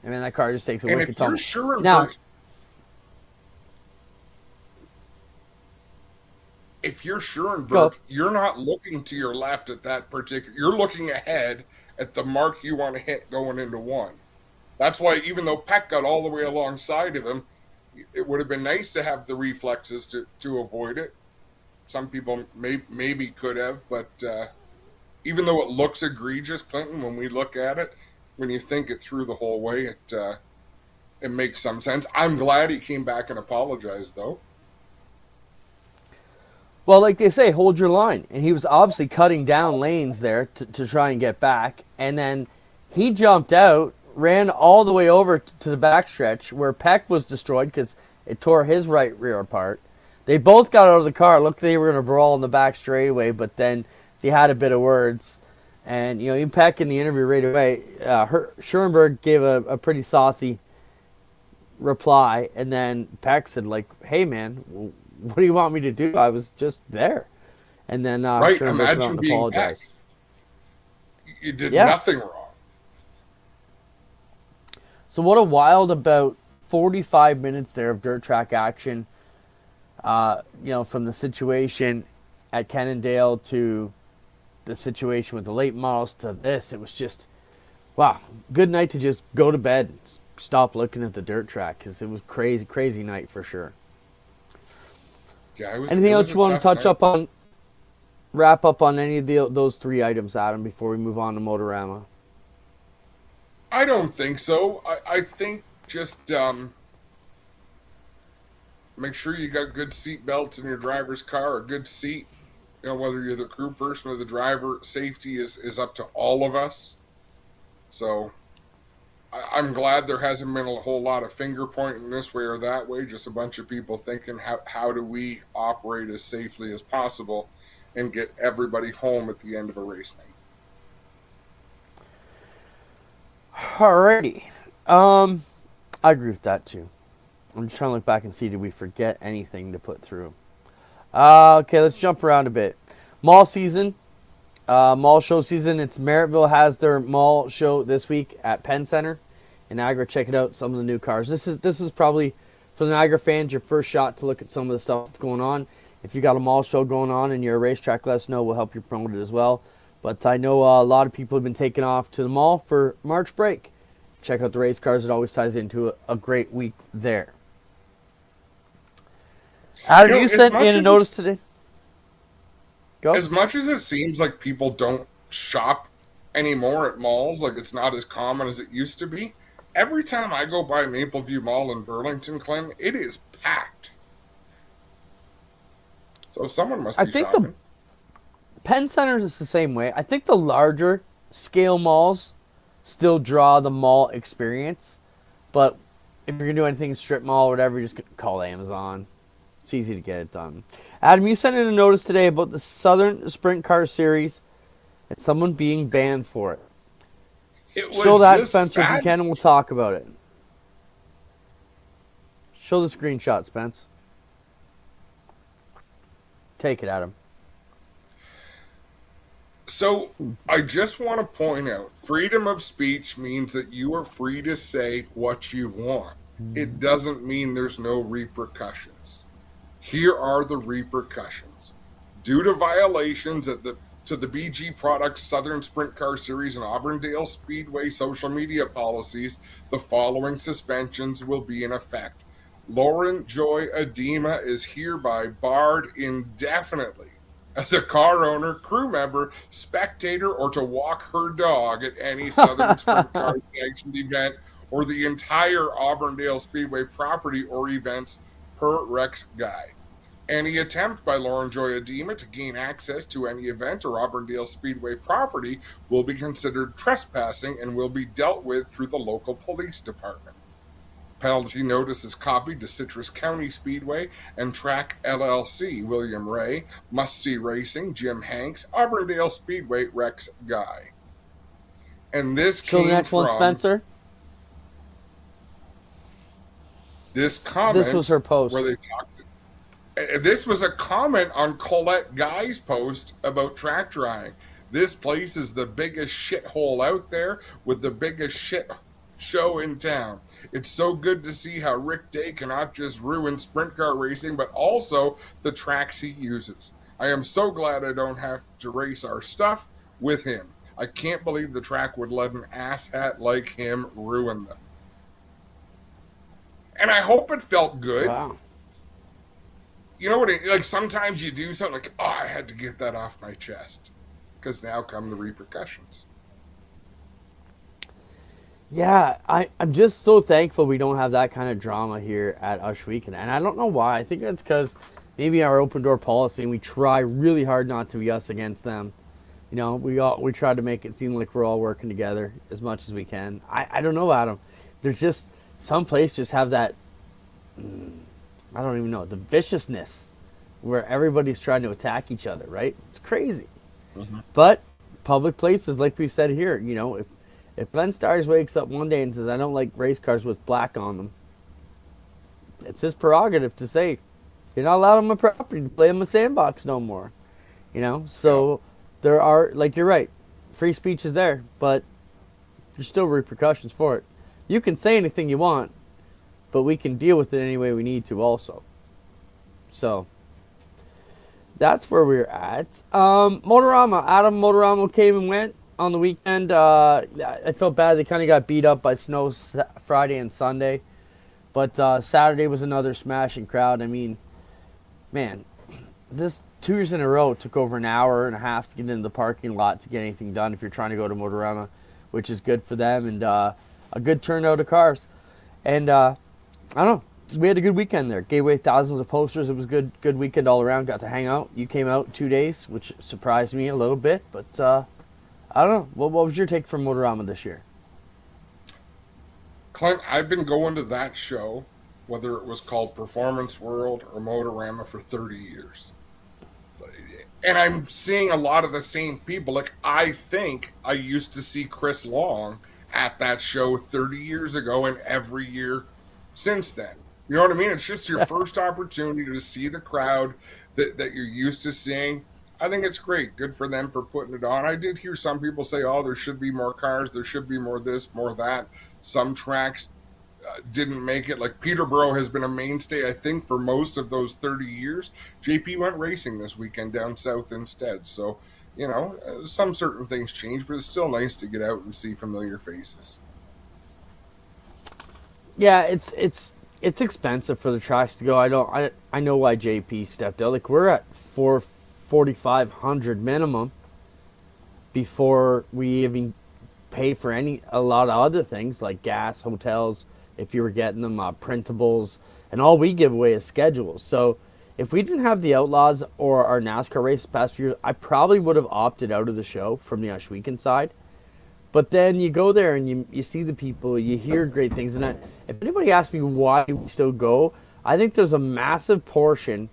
I mean, that car just takes a wicked tumble. Now, if you're Schoenberg, you're not looking to your left at that particular. You're looking ahead at the mark you want to hit going into 1. That's why even though Peck got all the way alongside of him, it would have been nice to have the reflexes to avoid it. Some people maybe could have, but even though it looks egregious, Clinton, when we look at it, when you think it through the whole way, it makes some sense. I'm glad he came back and apologized, though. Well, like they say, hold your line. And he was obviously cutting down lanes there to try and get back. And then he jumped out, ran all the way over to the backstretch where Peck was destroyed because it tore his right rear apart. They both got out of the car. Looked like they were going to brawl in the back straightaway, but then they had a bit of words. And, you know, even Peck in the interview right away, Schoenberg gave a pretty saucy reply. And then Peck said, like, hey, man, what do you want me to do? I was just there. And then right, Schoenberg imagine being apologized. Peck. You did nothing wrong. So what a wild about 45 minutes there of dirt track action. You know, from the situation at Cannondale to the situation with the late models to this, it was just, wow, good night to just go to bed and stop looking at the dirt track because it was crazy night for sure. Yeah, anything else you want to touch up on, wrap up on any of those 3 items, Adam, before we move on to Motorama? I don't think so. I think just make sure you got good seat belts in your driver's car, a good seat. You know, whether you're the crew person or the driver, safety is up to all of us. So I'm glad there hasn't been a whole lot of finger pointing this way or that way, just a bunch of people thinking, how do we operate as safely as possible and get everybody home at the end of a race night. Alrighty. I agree with that too. I'm just trying to look back and see, did we forget anything to put through? Okay, let's jump around a bit. Mall season. Mall show season. It's Merrittville has their mall show this week at Penn Center in Niagara. Check it out. Some of the new cars. This is probably, for the Niagara fans, your first shot to look at some of the stuff that's going on. If you got a mall show going on and you're a racetrack, let us know. We'll help you promote it as well. But I know a lot of people have been taken off to the mall for March break. Check out the race cars. It always ties into a great week there. Adam, you sent in a notice today. Go. As much as it seems like people don't shop anymore at malls, like it's not as common as it used to be, every time I go by Mapleview Mall in Burlington, Clem, it is packed. So someone must be shopping. The Penn Center is the same way. I think the larger scale malls still draw the mall experience. But if you're going to do anything strip mall or whatever, you're just going to call Amazon. It's easy to get it done. Adam, you sent in a notice today about the Southern Sprint Car Series and someone being banned for it. Show that, Spencer, if you can, and we'll talk about it. Show the screenshot, Spence. Take it, Adam. So, I just want to point out, freedom of speech means that you are free to say what you want. It doesn't mean there's no repercussions. Here are the repercussions. Due to violations to the BG Products Southern Sprint Car Series and Auburndale Speedway social media policies, the following suspensions will be in effect. Lauren Joy Adema is hereby barred indefinitely as a car owner, crew member, spectator, or to walk her dog at any Southern Sprint Car sanctioned event or the entire Auburndale Speedway property or events per Rex Guy. Any attempt by Lauren Joy Adema to gain access to any event or Auburndale Speedway property will be considered trespassing and will be dealt with through the local police department. Penalty notice is copied to Citrus County Speedway and Track LLC, William Ray, Must See Racing, Jim Hanks, Auburndale Speedway, Rex Guy. And this came the next from... one, Spencer? This comment... This was her post. Where they talked... This was a comment on Colette Guy's post about track drying. This place is the biggest shithole out there with the biggest shit show in town. It's so good to see how Rick Day cannot just ruin sprint car racing, but also the tracks he uses. I am so glad I don't have to race our stuff with him. I can't believe the track would let an asshat like him ruin them. And I hope it felt good. Wow. You know what? Like sometimes you do something like, oh, I had to get that off my chest. Because now come the repercussions. Yeah, I'm just so thankful we don't have that kind of drama here at Ush Weekend. And I don't know why. I think that's because maybe our open door policy, and we try really hard not to be us against them. You know, we try to make it seem like we're all working together as much as we can. I don't know, Adam. There's just, some places just have that, I don't even know, the viciousness where everybody's trying to attack each other, right? It's crazy. Mm-hmm. But public places, like we said here, you know, if Glenn Stires wakes up one day and says, I don't like race cars with black on them, it's his prerogative to say, you're not allowed on my property to play in my sandbox no more. You know, so there are, like, you're right, free speech is there, but there's still repercussions for it. You can say anything you want, but we can deal with it any way we need to also. So that's where we're at. Motorama. Adam Motorama came and went on the weekend. I felt bad. They kind of got beat up by snow Friday and Sunday. But Saturday was another smashing crowd. I mean, man, this 2 years in a row took over an hour and a half to get into the parking lot to get anything done if you're trying to go to Motorama, which is good for them. And a good turnout of cars. And I don't know. We had a good weekend there. Gave away thousands of posters. It was a good weekend all around. Got to hang out. You came out 2 days, which surprised me a little bit. But I don't know. What was your take from Motorama this year? Clint, I've been going to that show, whether it was called Performance World or Motorama, for 30 years. And I'm seeing a lot of the same people. Like, I think I used to see Chris Long at that show 30 years ago and every year since then. You know what I mean? It's just your first opportunity to see the crowd that you're used to seeing. I think it's great. Good for them for putting it on. I did hear some people say, oh, there should be more cars. There should be more this, more that. Some tracks didn't make it. Like Peterborough has been a mainstay, I think, for most of those 30 years. JP went racing this weekend down south instead. So, you know, some certain things change, but it's still nice to get out and see familiar faces. Yeah, it's expensive for the tracks to go. I know why JP stepped out. Like, we're at $4,500 minimum before we even pay for a lot of other things like gas, hotels, if you were getting them, printables, and all we give away is schedules. So if we didn't have the Outlaws or our NASCAR race the past few years, I probably would have opted out of the show from the Ush Weekend side. But then you go there and you see the people, you hear great things. And if anybody asks me why we still go, I think there's a massive portion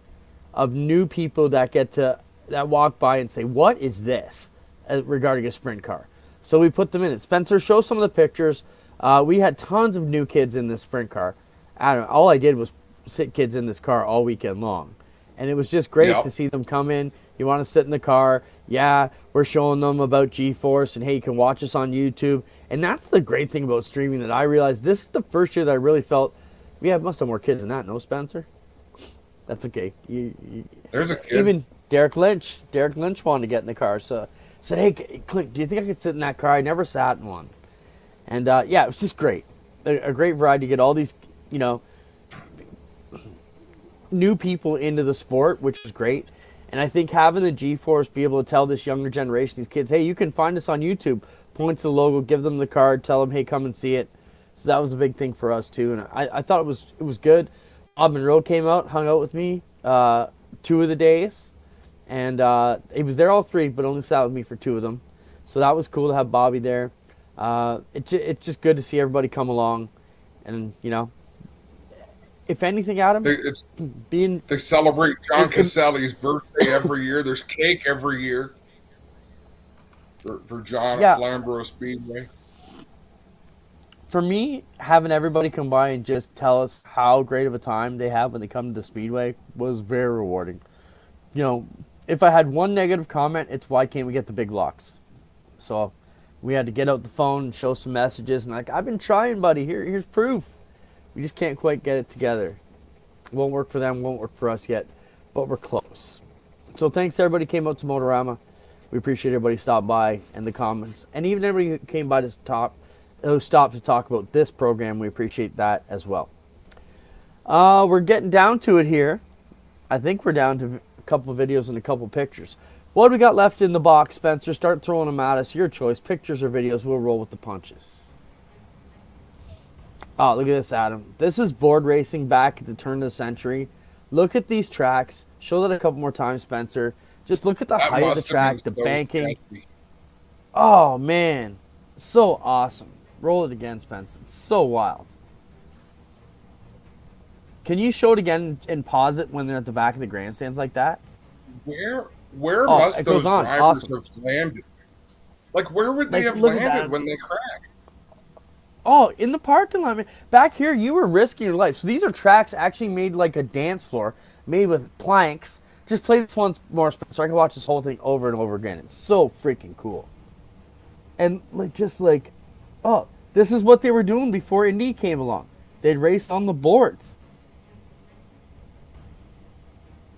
of new people that walk by and say, what is this, regarding a sprint car? So we put them in it. Spencer, show some of the pictures. We had tons of new kids in this sprint car. All I did was sit kids in this car all weekend long. And it was just great to see them come in. You want to sit in the car. Yeah, we're showing them about G-Force, and hey, you can watch us on YouTube. And that's the great thing about streaming that I realized this is the first year that I really felt, we must have more kids than that, no, Spencer? That's okay. There's a kid. Even Derek Lynch wanted to get in the car, so I said, "Hey, Clint, do you think I could sit in that car?" I never sat in one, and yeah, it was just great. A great ride to get all these, new people into the sport, which was great. And I think having the G-Force be able to tell this younger generation, these kids, hey, you can find us on YouTube, point to the logo, give them the card, tell them, hey, come and see it. So that was a big thing for us too, and I thought it was good. Bob Monroe came out, hung out with me 2 of the days, and he was there all 3, but only sat with me for 2 of them. So that was cool to have Bobby there. It's just good to see everybody come along, and if anything, Adam, they celebrate John Caselli's birthday every year. There's cake every year for John at Flamborough Speedway. For me, having everybody come by and just tell us how great of a time they have when they come to the Speedway was very rewarding. If I had one negative comment, it's why can't we get the big locks? So we had to get out the phone and show some messages, and I've been trying, buddy. Here's proof. We just can't quite get it together. Won't work for them, won't work for us yet, but we're close. So thanks everybody who came out to Motorama. We appreciate everybody stopped by and the comments. And even everybody who came by who stopped to talk about this program, we appreciate that as well. We're getting down to it here. I think we're down to a couple of videos and a couple of pictures. What do we got left in the box, Spencer? Start throwing them at us. Your choice, pictures or videos. We'll roll with the punches. Oh, look at this, Adam. This is board racing back at the turn of the century. Look at these tracks. Show that a couple more times, Spencer. Just look at the height of the track, the banking. Oh, man. So awesome. Roll it again, Spence. It's so wild. Can you show it again and pause it when they're at the back of the grandstands like that? Where must those drivers have landed? Like, where would they have landed when they crashed? Oh, in the parking lot. Back here, you were risking your life. So these are tracks actually made like a dance floor, made with planks. Just play this once more so I can watch this whole thing over and over again. It's so freaking cool. And oh, this is what they were doing before Indy came along. They'd race on the boards.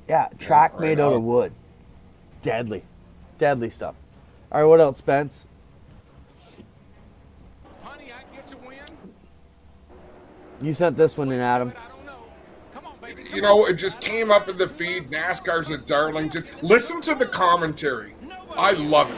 Yeah, track made out of wood. Deadly. Deadly stuff. All right, what else, Spence? You sent this one in, Adam. It just came up in the feed. NASCAR's at Darlington. Listen to the commentary. I love it.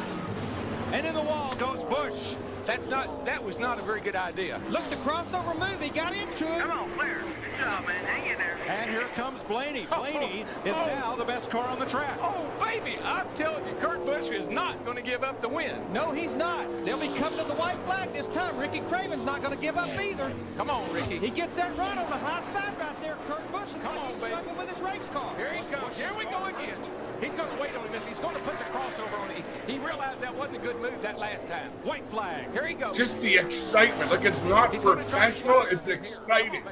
And in the wall goes Busch. That was not a very good idea. Look, the crossover move. He got into it. Come on, Flair. Good job, man. Hang in there. And here comes Blaney. Blaney is now the best car on the track. Oh, baby, I'm telling you, Kurt Busch is not going to give up the win. No, he's not. They'll be coming to the white flag this time. Ricky Craven's not going to give up either. Come on, Ricky. He gets that run on the high side right there. Kurt Busch is like he's struggling with his race car. Here he comes. Here we go again. He's going to wait on this. He's going to put the crossover on it. He realized that wasn't a good move that last time. White flag. Here he goes. Just the excitement. Like, it's not professional. It's exciting.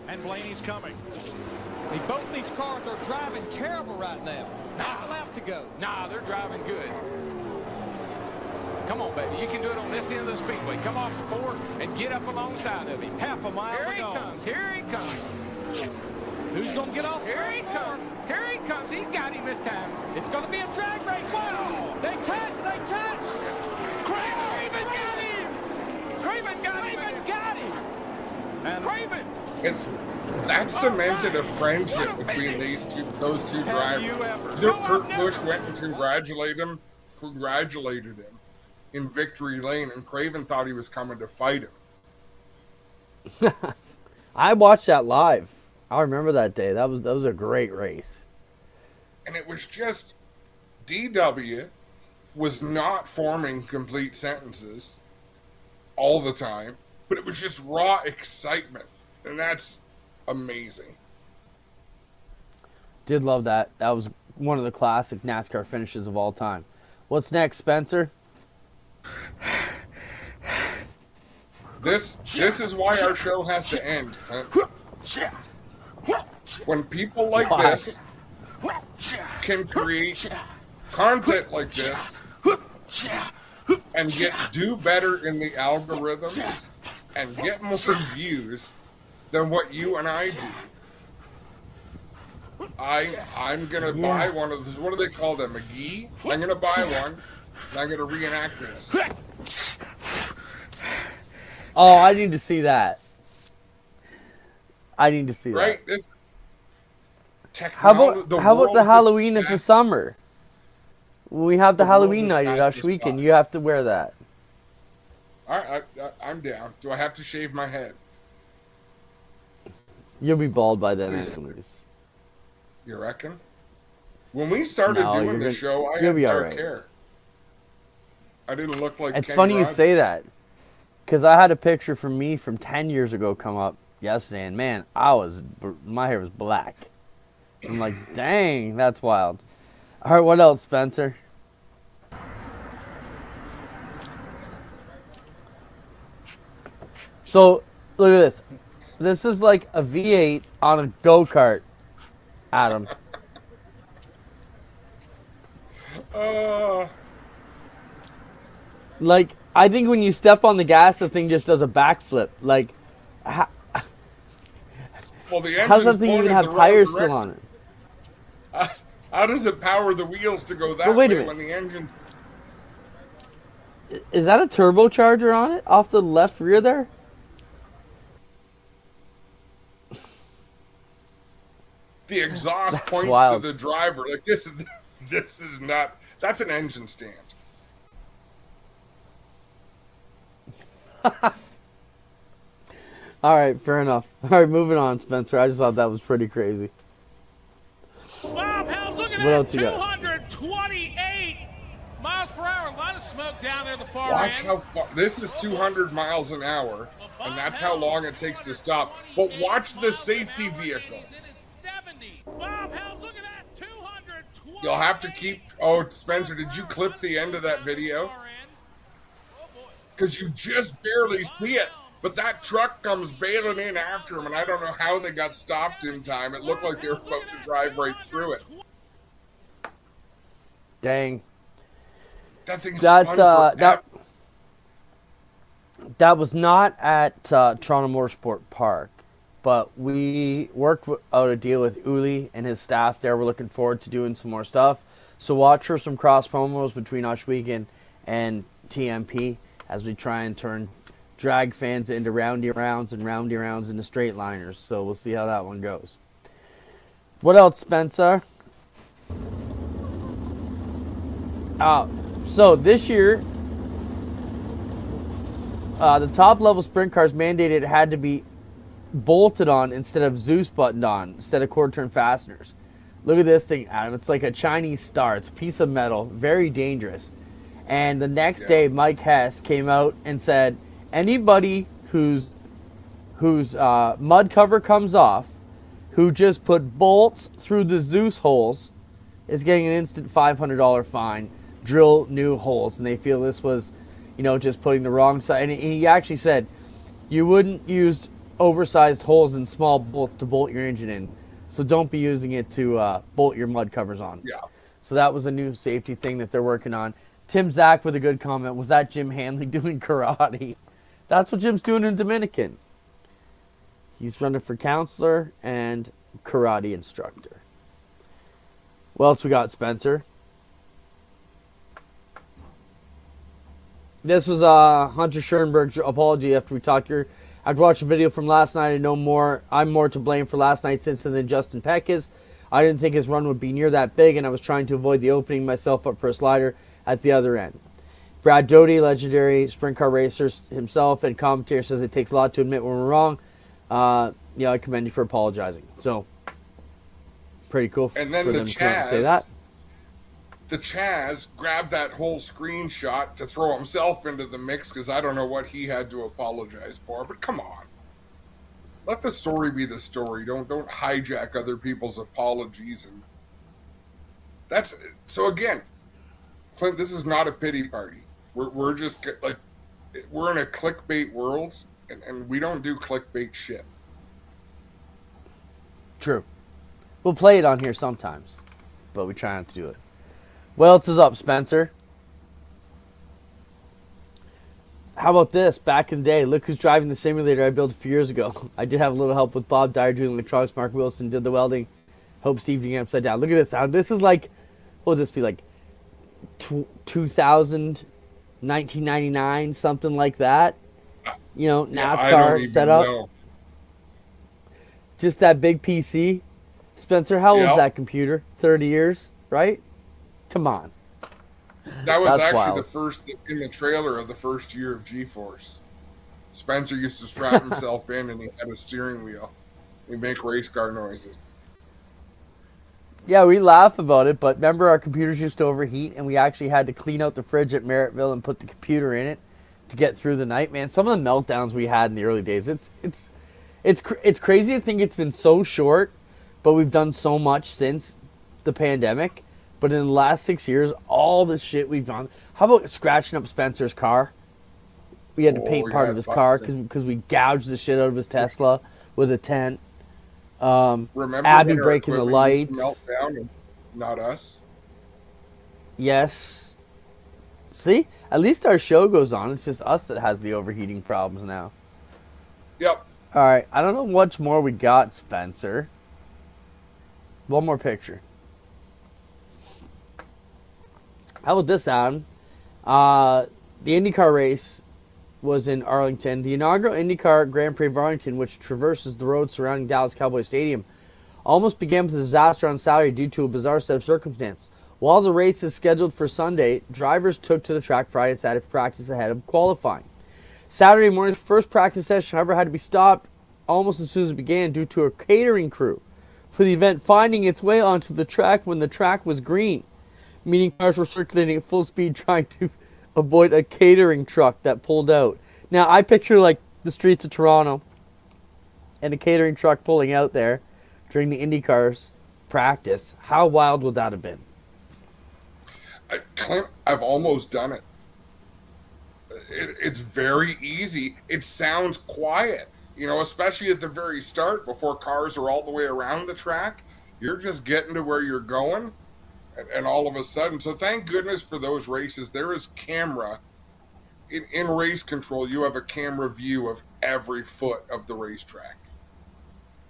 And Blaney's coming. Both these cars are driving terrible right now. Half a lap to go. Nah, they're driving good. Come on, baby. You can do it on this end of the speedway. Come off the 4 and get up alongside of him. Half a mile to go. Here he comes. Here he comes. Who's going to get off? Here he comes. Here he comes. He's got him this time. It's going to be a drag race. Wow. They touch. They touch. Craven got him. Craven got him. Craven got him. And Craven. That cemented a friendship between those two drivers. Kurt Busch went and congratulated him in victory lane, and Craven thought he was coming to fight him. I watched that live. I remember that day. That was a great race. And it was just DW was not forming complete sentences all the time, but it was just raw excitement, and that's amazing. Did love that. That was one of the classic NASCAR finishes of all time. What's next, Spencer? This is why our show has to end. When people like this can create content like this and do better in the algorithms and get more views than what you and I do. I'm gonna buy one of those. What do they call them? McGee? I'm gonna buy one. And I'm gonna reenact this. Oh, I need to see that. I need to see Right? that. This How about the how about world the is Halloween of the fast- summer? When we have the The world Halloween is night at fast Ush as Weekend, fuck. you have to wear that. All right, I'm down. Do I have to shave my head? You'll be bald by then, Please. anyways. You reckon? When we started No, doing you're the gonna- show, I you'll had be dark alright. hair. I didn't look like It's Kenny funny you say Rogers. that, because I had a picture from me from 10 years ago come up yesterday, and man, my hair was black. I'm like, dang, that's wild. All right, what else, Spencer? So, look at this. This is like a V8 on a go-kart, Adam. Like, I think when you step on the gas, the thing just does a backflip. Like, Well, the how does that engine's thing even pointed have the wrong tires still direction. on it? How does it power the wheels to go that But wait a way minute. when the engine's... Is that a turbocharger on it off the left rear there? The exhaust points to wild. the driver. Like, this is not... That's an engine stand. All right, fair enough. All right, moving on, Spencer. I just thought that was pretty crazy. Bob Helms, look at What that, else you got? 228 miles per hour. A lot of smoke down there at the far Watch end. how far... This is 200 miles an hour, and that's how long it takes to stop. But watch the safety vehicle. Bob Helms, look at that, 228. You'll have to keep... Oh, Spencer, did you clip the end of that video? Because you just barely see it. But that truck comes bailing in after him, and I don't know how they got stopped in time. It looked like they were about to drive right through it. Dang. That thing That spun forever. that was not at Toronto Motorsport Park, but we worked out a deal with Uli and his staff there. We're looking forward to doing some more stuff. So watch for some cross promos between Ush Weekend and TMP as we try and turn drag fans into roundy rounds and roundy rounds into straight liners. So we'll see how that one goes. What else, Spencer? So this year, the top level sprint cars mandated it had to be bolted on instead of Zeus buttoned on, instead of quarter turn fasteners. Look at this thing, Adam. It's like a Chinese star. It's a piece of metal, very dangerous. And the next day, Mike Hess came out and said, anybody whose mud cover comes off, who just put bolts through the Zeus holes, is getting an instant $500 fine. Drill new holes. And they feel this was, just putting the wrong side. And he actually said, you wouldn't use oversized holes and small bolts to bolt your engine in. So don't be using it to bolt your mud covers on. Yeah. So that was a new safety thing that they're working on. Tim Zach with a good comment. Was that Jim Hanley doing karate? That's what Jim's doing in Dominican. He's running for counselor and karate instructor. What else we got, Spencer? This was Hunter Schoenberg's apology after we talked here. After watching a video from last night, I'm more to blame for last night's incident than Justin Peck is. I didn't think his run would be near that big, and I was trying to avoid the opening myself up for a slider at the other end. Brad Doty, legendary sprint car racer himself and commentator, says it takes a lot to admit when we're wrong. I commend you for apologizing. So, pretty cool And then for the them to come out and say Chaz, that. the Chaz grabbed that whole screenshot to throw himself into the mix because I don't know what he had to apologize for. But come on, let the story be the story. Don't hijack other people's apologies. And that's so again, Clint. This is not a pity party. We're just like we're in a clickbait world, and we don't do clickbait shit. True. We'll play it on here sometimes, but we try not to do it. What else is up, Spencer? How about this? Back in the day, look who's driving the simulator I built a few years ago. I did have a little help with Bob Dyer doing electronics. Mark Wilson did the welding. Hope Steve can get upside down. Look at this. Now, this is like, what would this be like? 2000, 1999, something like that. You know, NASCAR setup. Know. Just that big PC. Spencer, how old is that computer? 30 years, right? Come on. That was actually wild. The first in the trailer of the first year of G-Force. Spencer used to strap himself in, and he had a steering wheel. He'd make race car noises. Yeah, we laugh about it, but remember our computers used to overheat, and we actually had to clean out the fridge at Merrittville and put the computer in it to get through the night. Man, some of the meltdowns we had in the early days, it's crazy to think it's been so short, but we've done so much since the pandemic. But in the last 6 years, all the shit we've done. How about scratching up Spencer's car? We had to paint part of his car because we gouged the shit out of his Tesla with a tent. Remember Abby breaking the lights. Meltdown and not us. Yes. See? At least our show goes on. It's just us that has the overheating problems now. Yep. All right. I don't know much more we got, Spencer. One more picture. How about this, Adam? The IndyCar race was in Arlington. The inaugural IndyCar Grand Prix of Arlington, which traverses the road surrounding Dallas Cowboy Stadium, almost began with a disaster on Saturday due to a bizarre set of circumstances. While the race is scheduled for Sunday, drivers took to the track Friday and Saturday for practice ahead of qualifying. Saturday morning's first practice session, however, had to be stopped almost as soon as it began due to a catering crew for the event finding its way onto the track when the track was green, meaning cars were circulating at full speed trying to avoid a catering truck that pulled out. Now, I picture like the streets of Toronto and a catering truck pulling out there during the IndyCar's practice. How wild would that have been? Clint, I've almost done it. It's very easy. It sounds quiet, you know, especially at the very start before cars are all the way around the track. You're just getting to where you're going. And all of a sudden, so thank goodness for those races. There is camera. In race control, you have a camera view of every foot of the racetrack.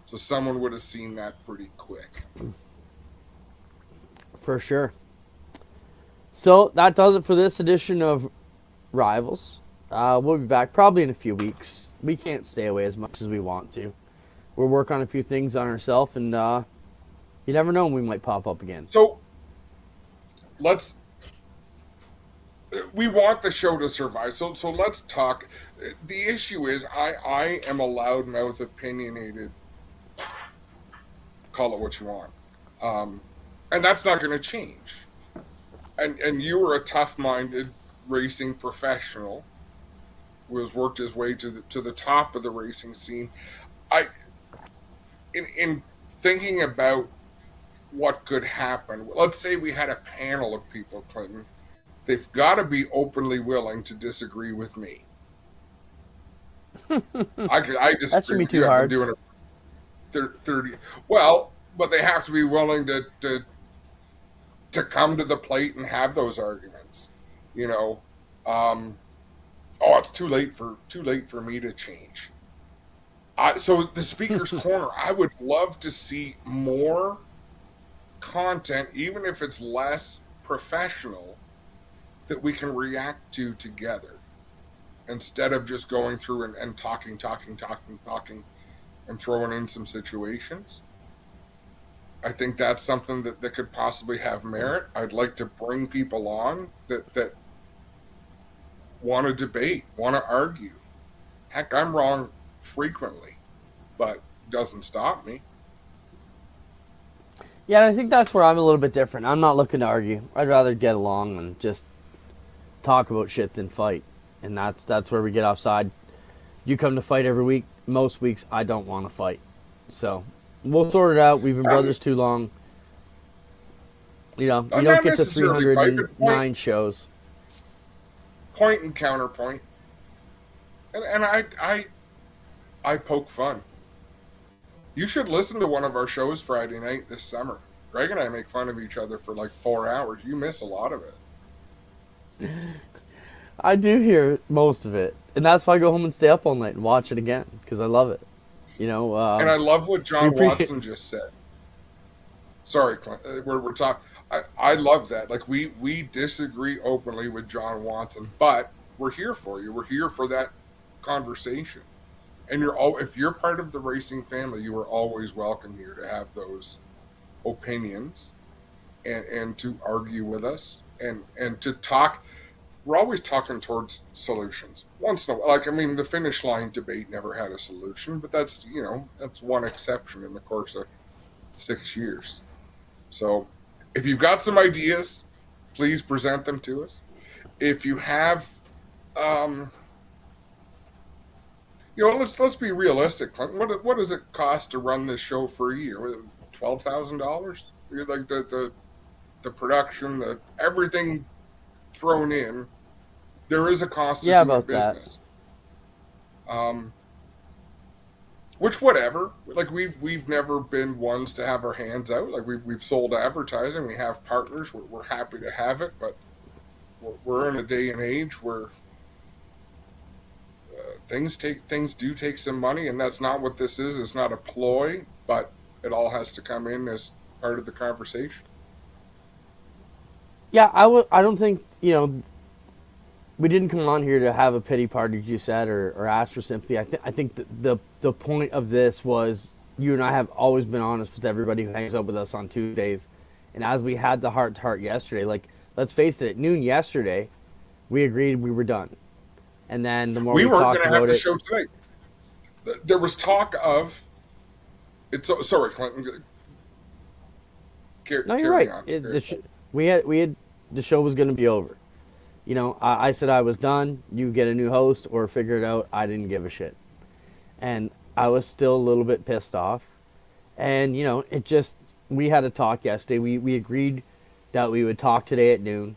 So someone would have seen that pretty quick. For sure. So that does it for this edition of Rivalz. We'll be back probably in a few weeks. We can't stay away as much as we want to. We'll work on a few things on ourselves, and you never know when we might pop up again. So we want the show to survive, so let's talk. The issue is I am a loudmouth, opinionated, call it what you want, and that's not going to change. And you were a tough-minded racing professional who has worked his way to the top of the racing scene. In thinking about what could happen, let's say we had a panel of people, Clinton. They've got to be openly willing to disagree with me. I disagree. That should be too hard. I've been doing it 30. Well, but they have to be willing to come to the plate and have those arguments. You know, it's too late for me to change. So the Speaker's Corner, I would love to see more content, even if it's less professional, that we can react to together instead of just going through and talking and throwing in some situations. I think that's something that could possibly have merit. I'd like to bring people on that want to debate, want to argue. Heck, I'm wrong frequently, but doesn't stop me. Yeah, I think that's where I'm a little bit different. I'm not looking to argue. I'd rather get along and just talk about shit than fight. And that's where we get offside. You come to fight every week. Most weeks, I don't want to fight. So we'll sort it out. We've been brothers too long. You know, you don't get to 309 shows. Point and counterpoint. And I poke fun. You should listen to one of our shows Friday night this summer. Greg and I make fun of each other for like 4 hours. You miss a lot of it. I do hear most of it. And that's why I go home and stay up all night and watch it again, because I love it. You know, and I love what John Watson just said. Sorry, Clint, we're talking. I love that. Like we disagree openly with John Watson, but we're here for you. We're here for that conversation. And if you're part of the racing family, you are always welcome here to have those opinions and to argue with us and to talk. We're always talking towards solutions. Once in a while, like, I mean, the finish line debate never had a solution, but that's one exception in the course of 6 years. So if you've got some ideas, please present them to us. If you have, let's be realistic. What does it cost to run this show for a year? $12,000? Like the production, everything thrown in. There is a cost to doing business. Which, whatever. Like we've never been ones to have our hands out. Like we've sold advertising. We have partners. We're happy to have it, but we're in a day and age where things do take some money, and that's not what this is. It's not a ploy, but it all has to come in as part of the conversation. Yeah, I don't think, we didn't come on here to have a pity party, as you said, or ask for sympathy. I think the point of this was you and I have always been honest with everybody who hangs out with us on Tuesdays. And as we had the heart-to-heart yesterday, like, let's face it, at noon yesterday, we agreed we were done. And then the more we talked about it... We weren't going to have the show tonight. There was talk of... Sorry, Clinton. No, you're right. The show was going to be over. I said I was done. You get a new host or figure it out. I didn't give a shit. And I was still a little bit pissed off. And, we had a talk yesterday. We agreed that we would talk today at noon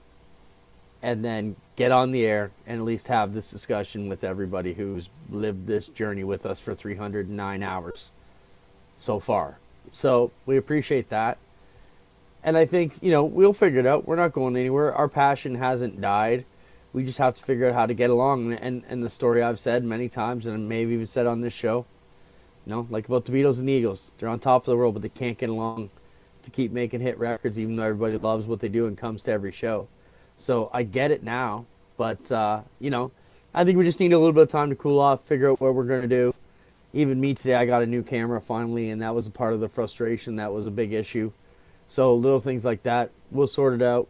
and then get on the air and at least have this discussion with everybody who's lived this journey with us for 309 hours so far. So we appreciate that. And I think, we'll figure it out. We're not going anywhere. Our passion hasn't died. We just have to figure out how to get along. And the story I've said many times, and maybe even said on this show, like about the Beatles and the Eagles. They're on top of the world, but they can't get along to keep making hit records, even though everybody loves what they do and comes to every show. So I get it now. But, I think we just need a little bit of time to cool off, figure out what we're going to do. Even me today, I got a new camera finally, and that was a part of the frustration. That was a big issue. So little things like that, we'll sort it out.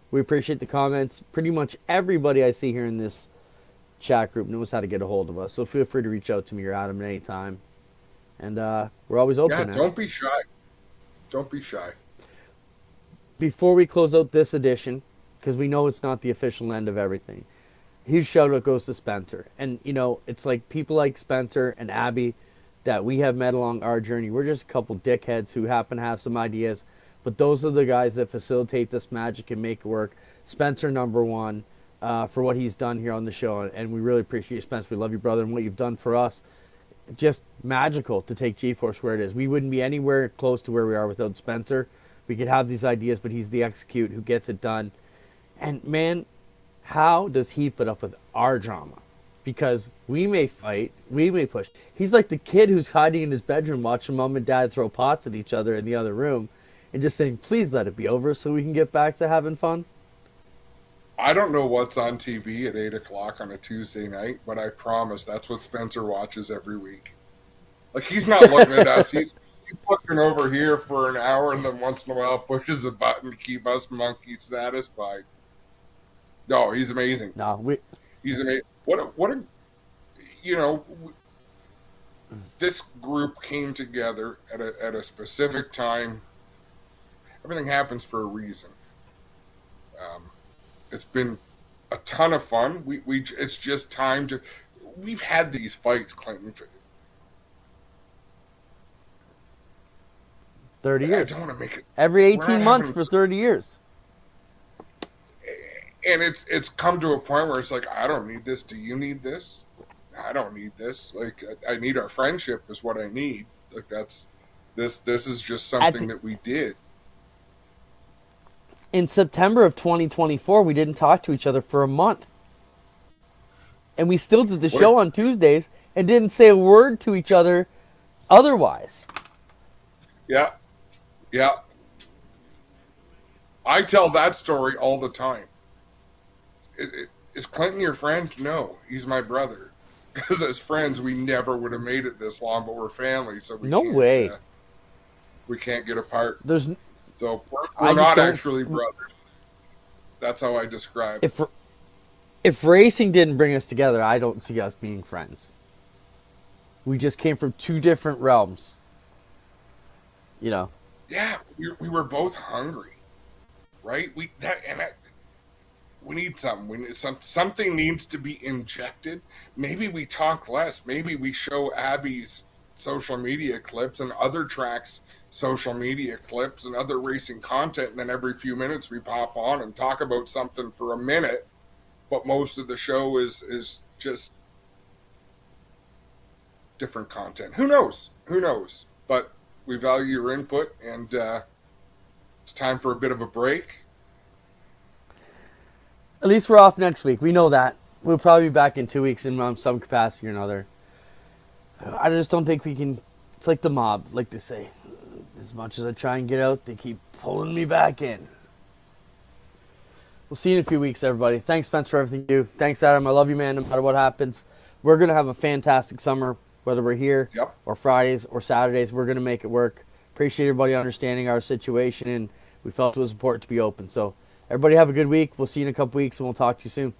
We appreciate the comments. Pretty much everybody I see here in this chat group knows how to get a hold of us. So feel free to reach out to me or Adam at any time. And we're always open. Yeah, don't be shy. Don't be shy. Before we close out this edition, because we know it's not the official end of everything, huge shout out goes to Spencer. And, it's like people like Spencer and Abby that we have met along our journey. We're just a couple dickheads who happen to have some ideas. But those are the guys that facilitate this magic and make it work. Spencer, number one, for what he's done here on the show. And we really appreciate you, Spencer. We love you, brother, and what you've done for us. Just magical to take G-Force where it is. We wouldn't be anywhere close to where we are without Spencer. We could have these ideas, but he's the execute who gets it done. And, man, how does he put up with our drama? Because we may fight, we may push. He's like the kid who's hiding in his bedroom watching mom and dad throw pots at each other in the other room. And just saying, please let it be over so we can get back to having fun. I don't know what's on TV at 8 o'clock on a Tuesday night, but I promise that's what Spencer watches every week. Like, he's not looking at us. He's looking over here for an hour and then once in a while pushes a button to keep us monkeys satisfied. No, he's amazing. He's amazing. This group came together at a specific time. Everything happens for a reason. It's been a ton of fun. It's just time to. We've had these fights, Clinton. 30 years. I don't want to make it every 18 months for 30 years. And it's come to a point where it's like, I don't need this. Do you need this? I don't need this. Like, I need our friendship is what I need. Like, this is just something that we did. In September of 2024, we didn't talk to each other for a month. And we still did the show on Tuesdays and didn't say a word to each other otherwise. Yeah. I tell that story all the time. Is Clinton your friend? No, he's my brother. Because as friends, we never would have made it this long, but we're family, so No way. We can't get apart. There's So I we're just not don't- actually brothers. That's how I describe it. if racing didn't bring us together, I don't see us being friends. We just came from two different realms. You know. Yeah, we were both hungry, right? We need something. We need something needs to be injected. Maybe we talk less. Maybe we show Abby's social media clips and other tracks' social media clips and other racing content, and then every few minutes we pop on and talk about something for a minute. But most of the show is just different content. Who knows? Who knows? But we value your input, and it's time for a bit of a break. At least we're off next week. We know that. We'll probably be back in 2 weeks in some capacity or another. I just don't think we can. It's like the mob, like they say. As much as I try and get out, they keep pulling me back in. We'll see you in a few weeks, everybody. Thanks, Spence, for everything you do. Thanks, Adam. I love you, man, no matter what happens. We're going to have a fantastic summer, whether we're here or Fridays or Saturdays. We're going to make it work. Appreciate everybody understanding our situation, and we felt it was important to be open. So everybody have a good week. We'll see you in a couple weeks, and we'll talk to you soon.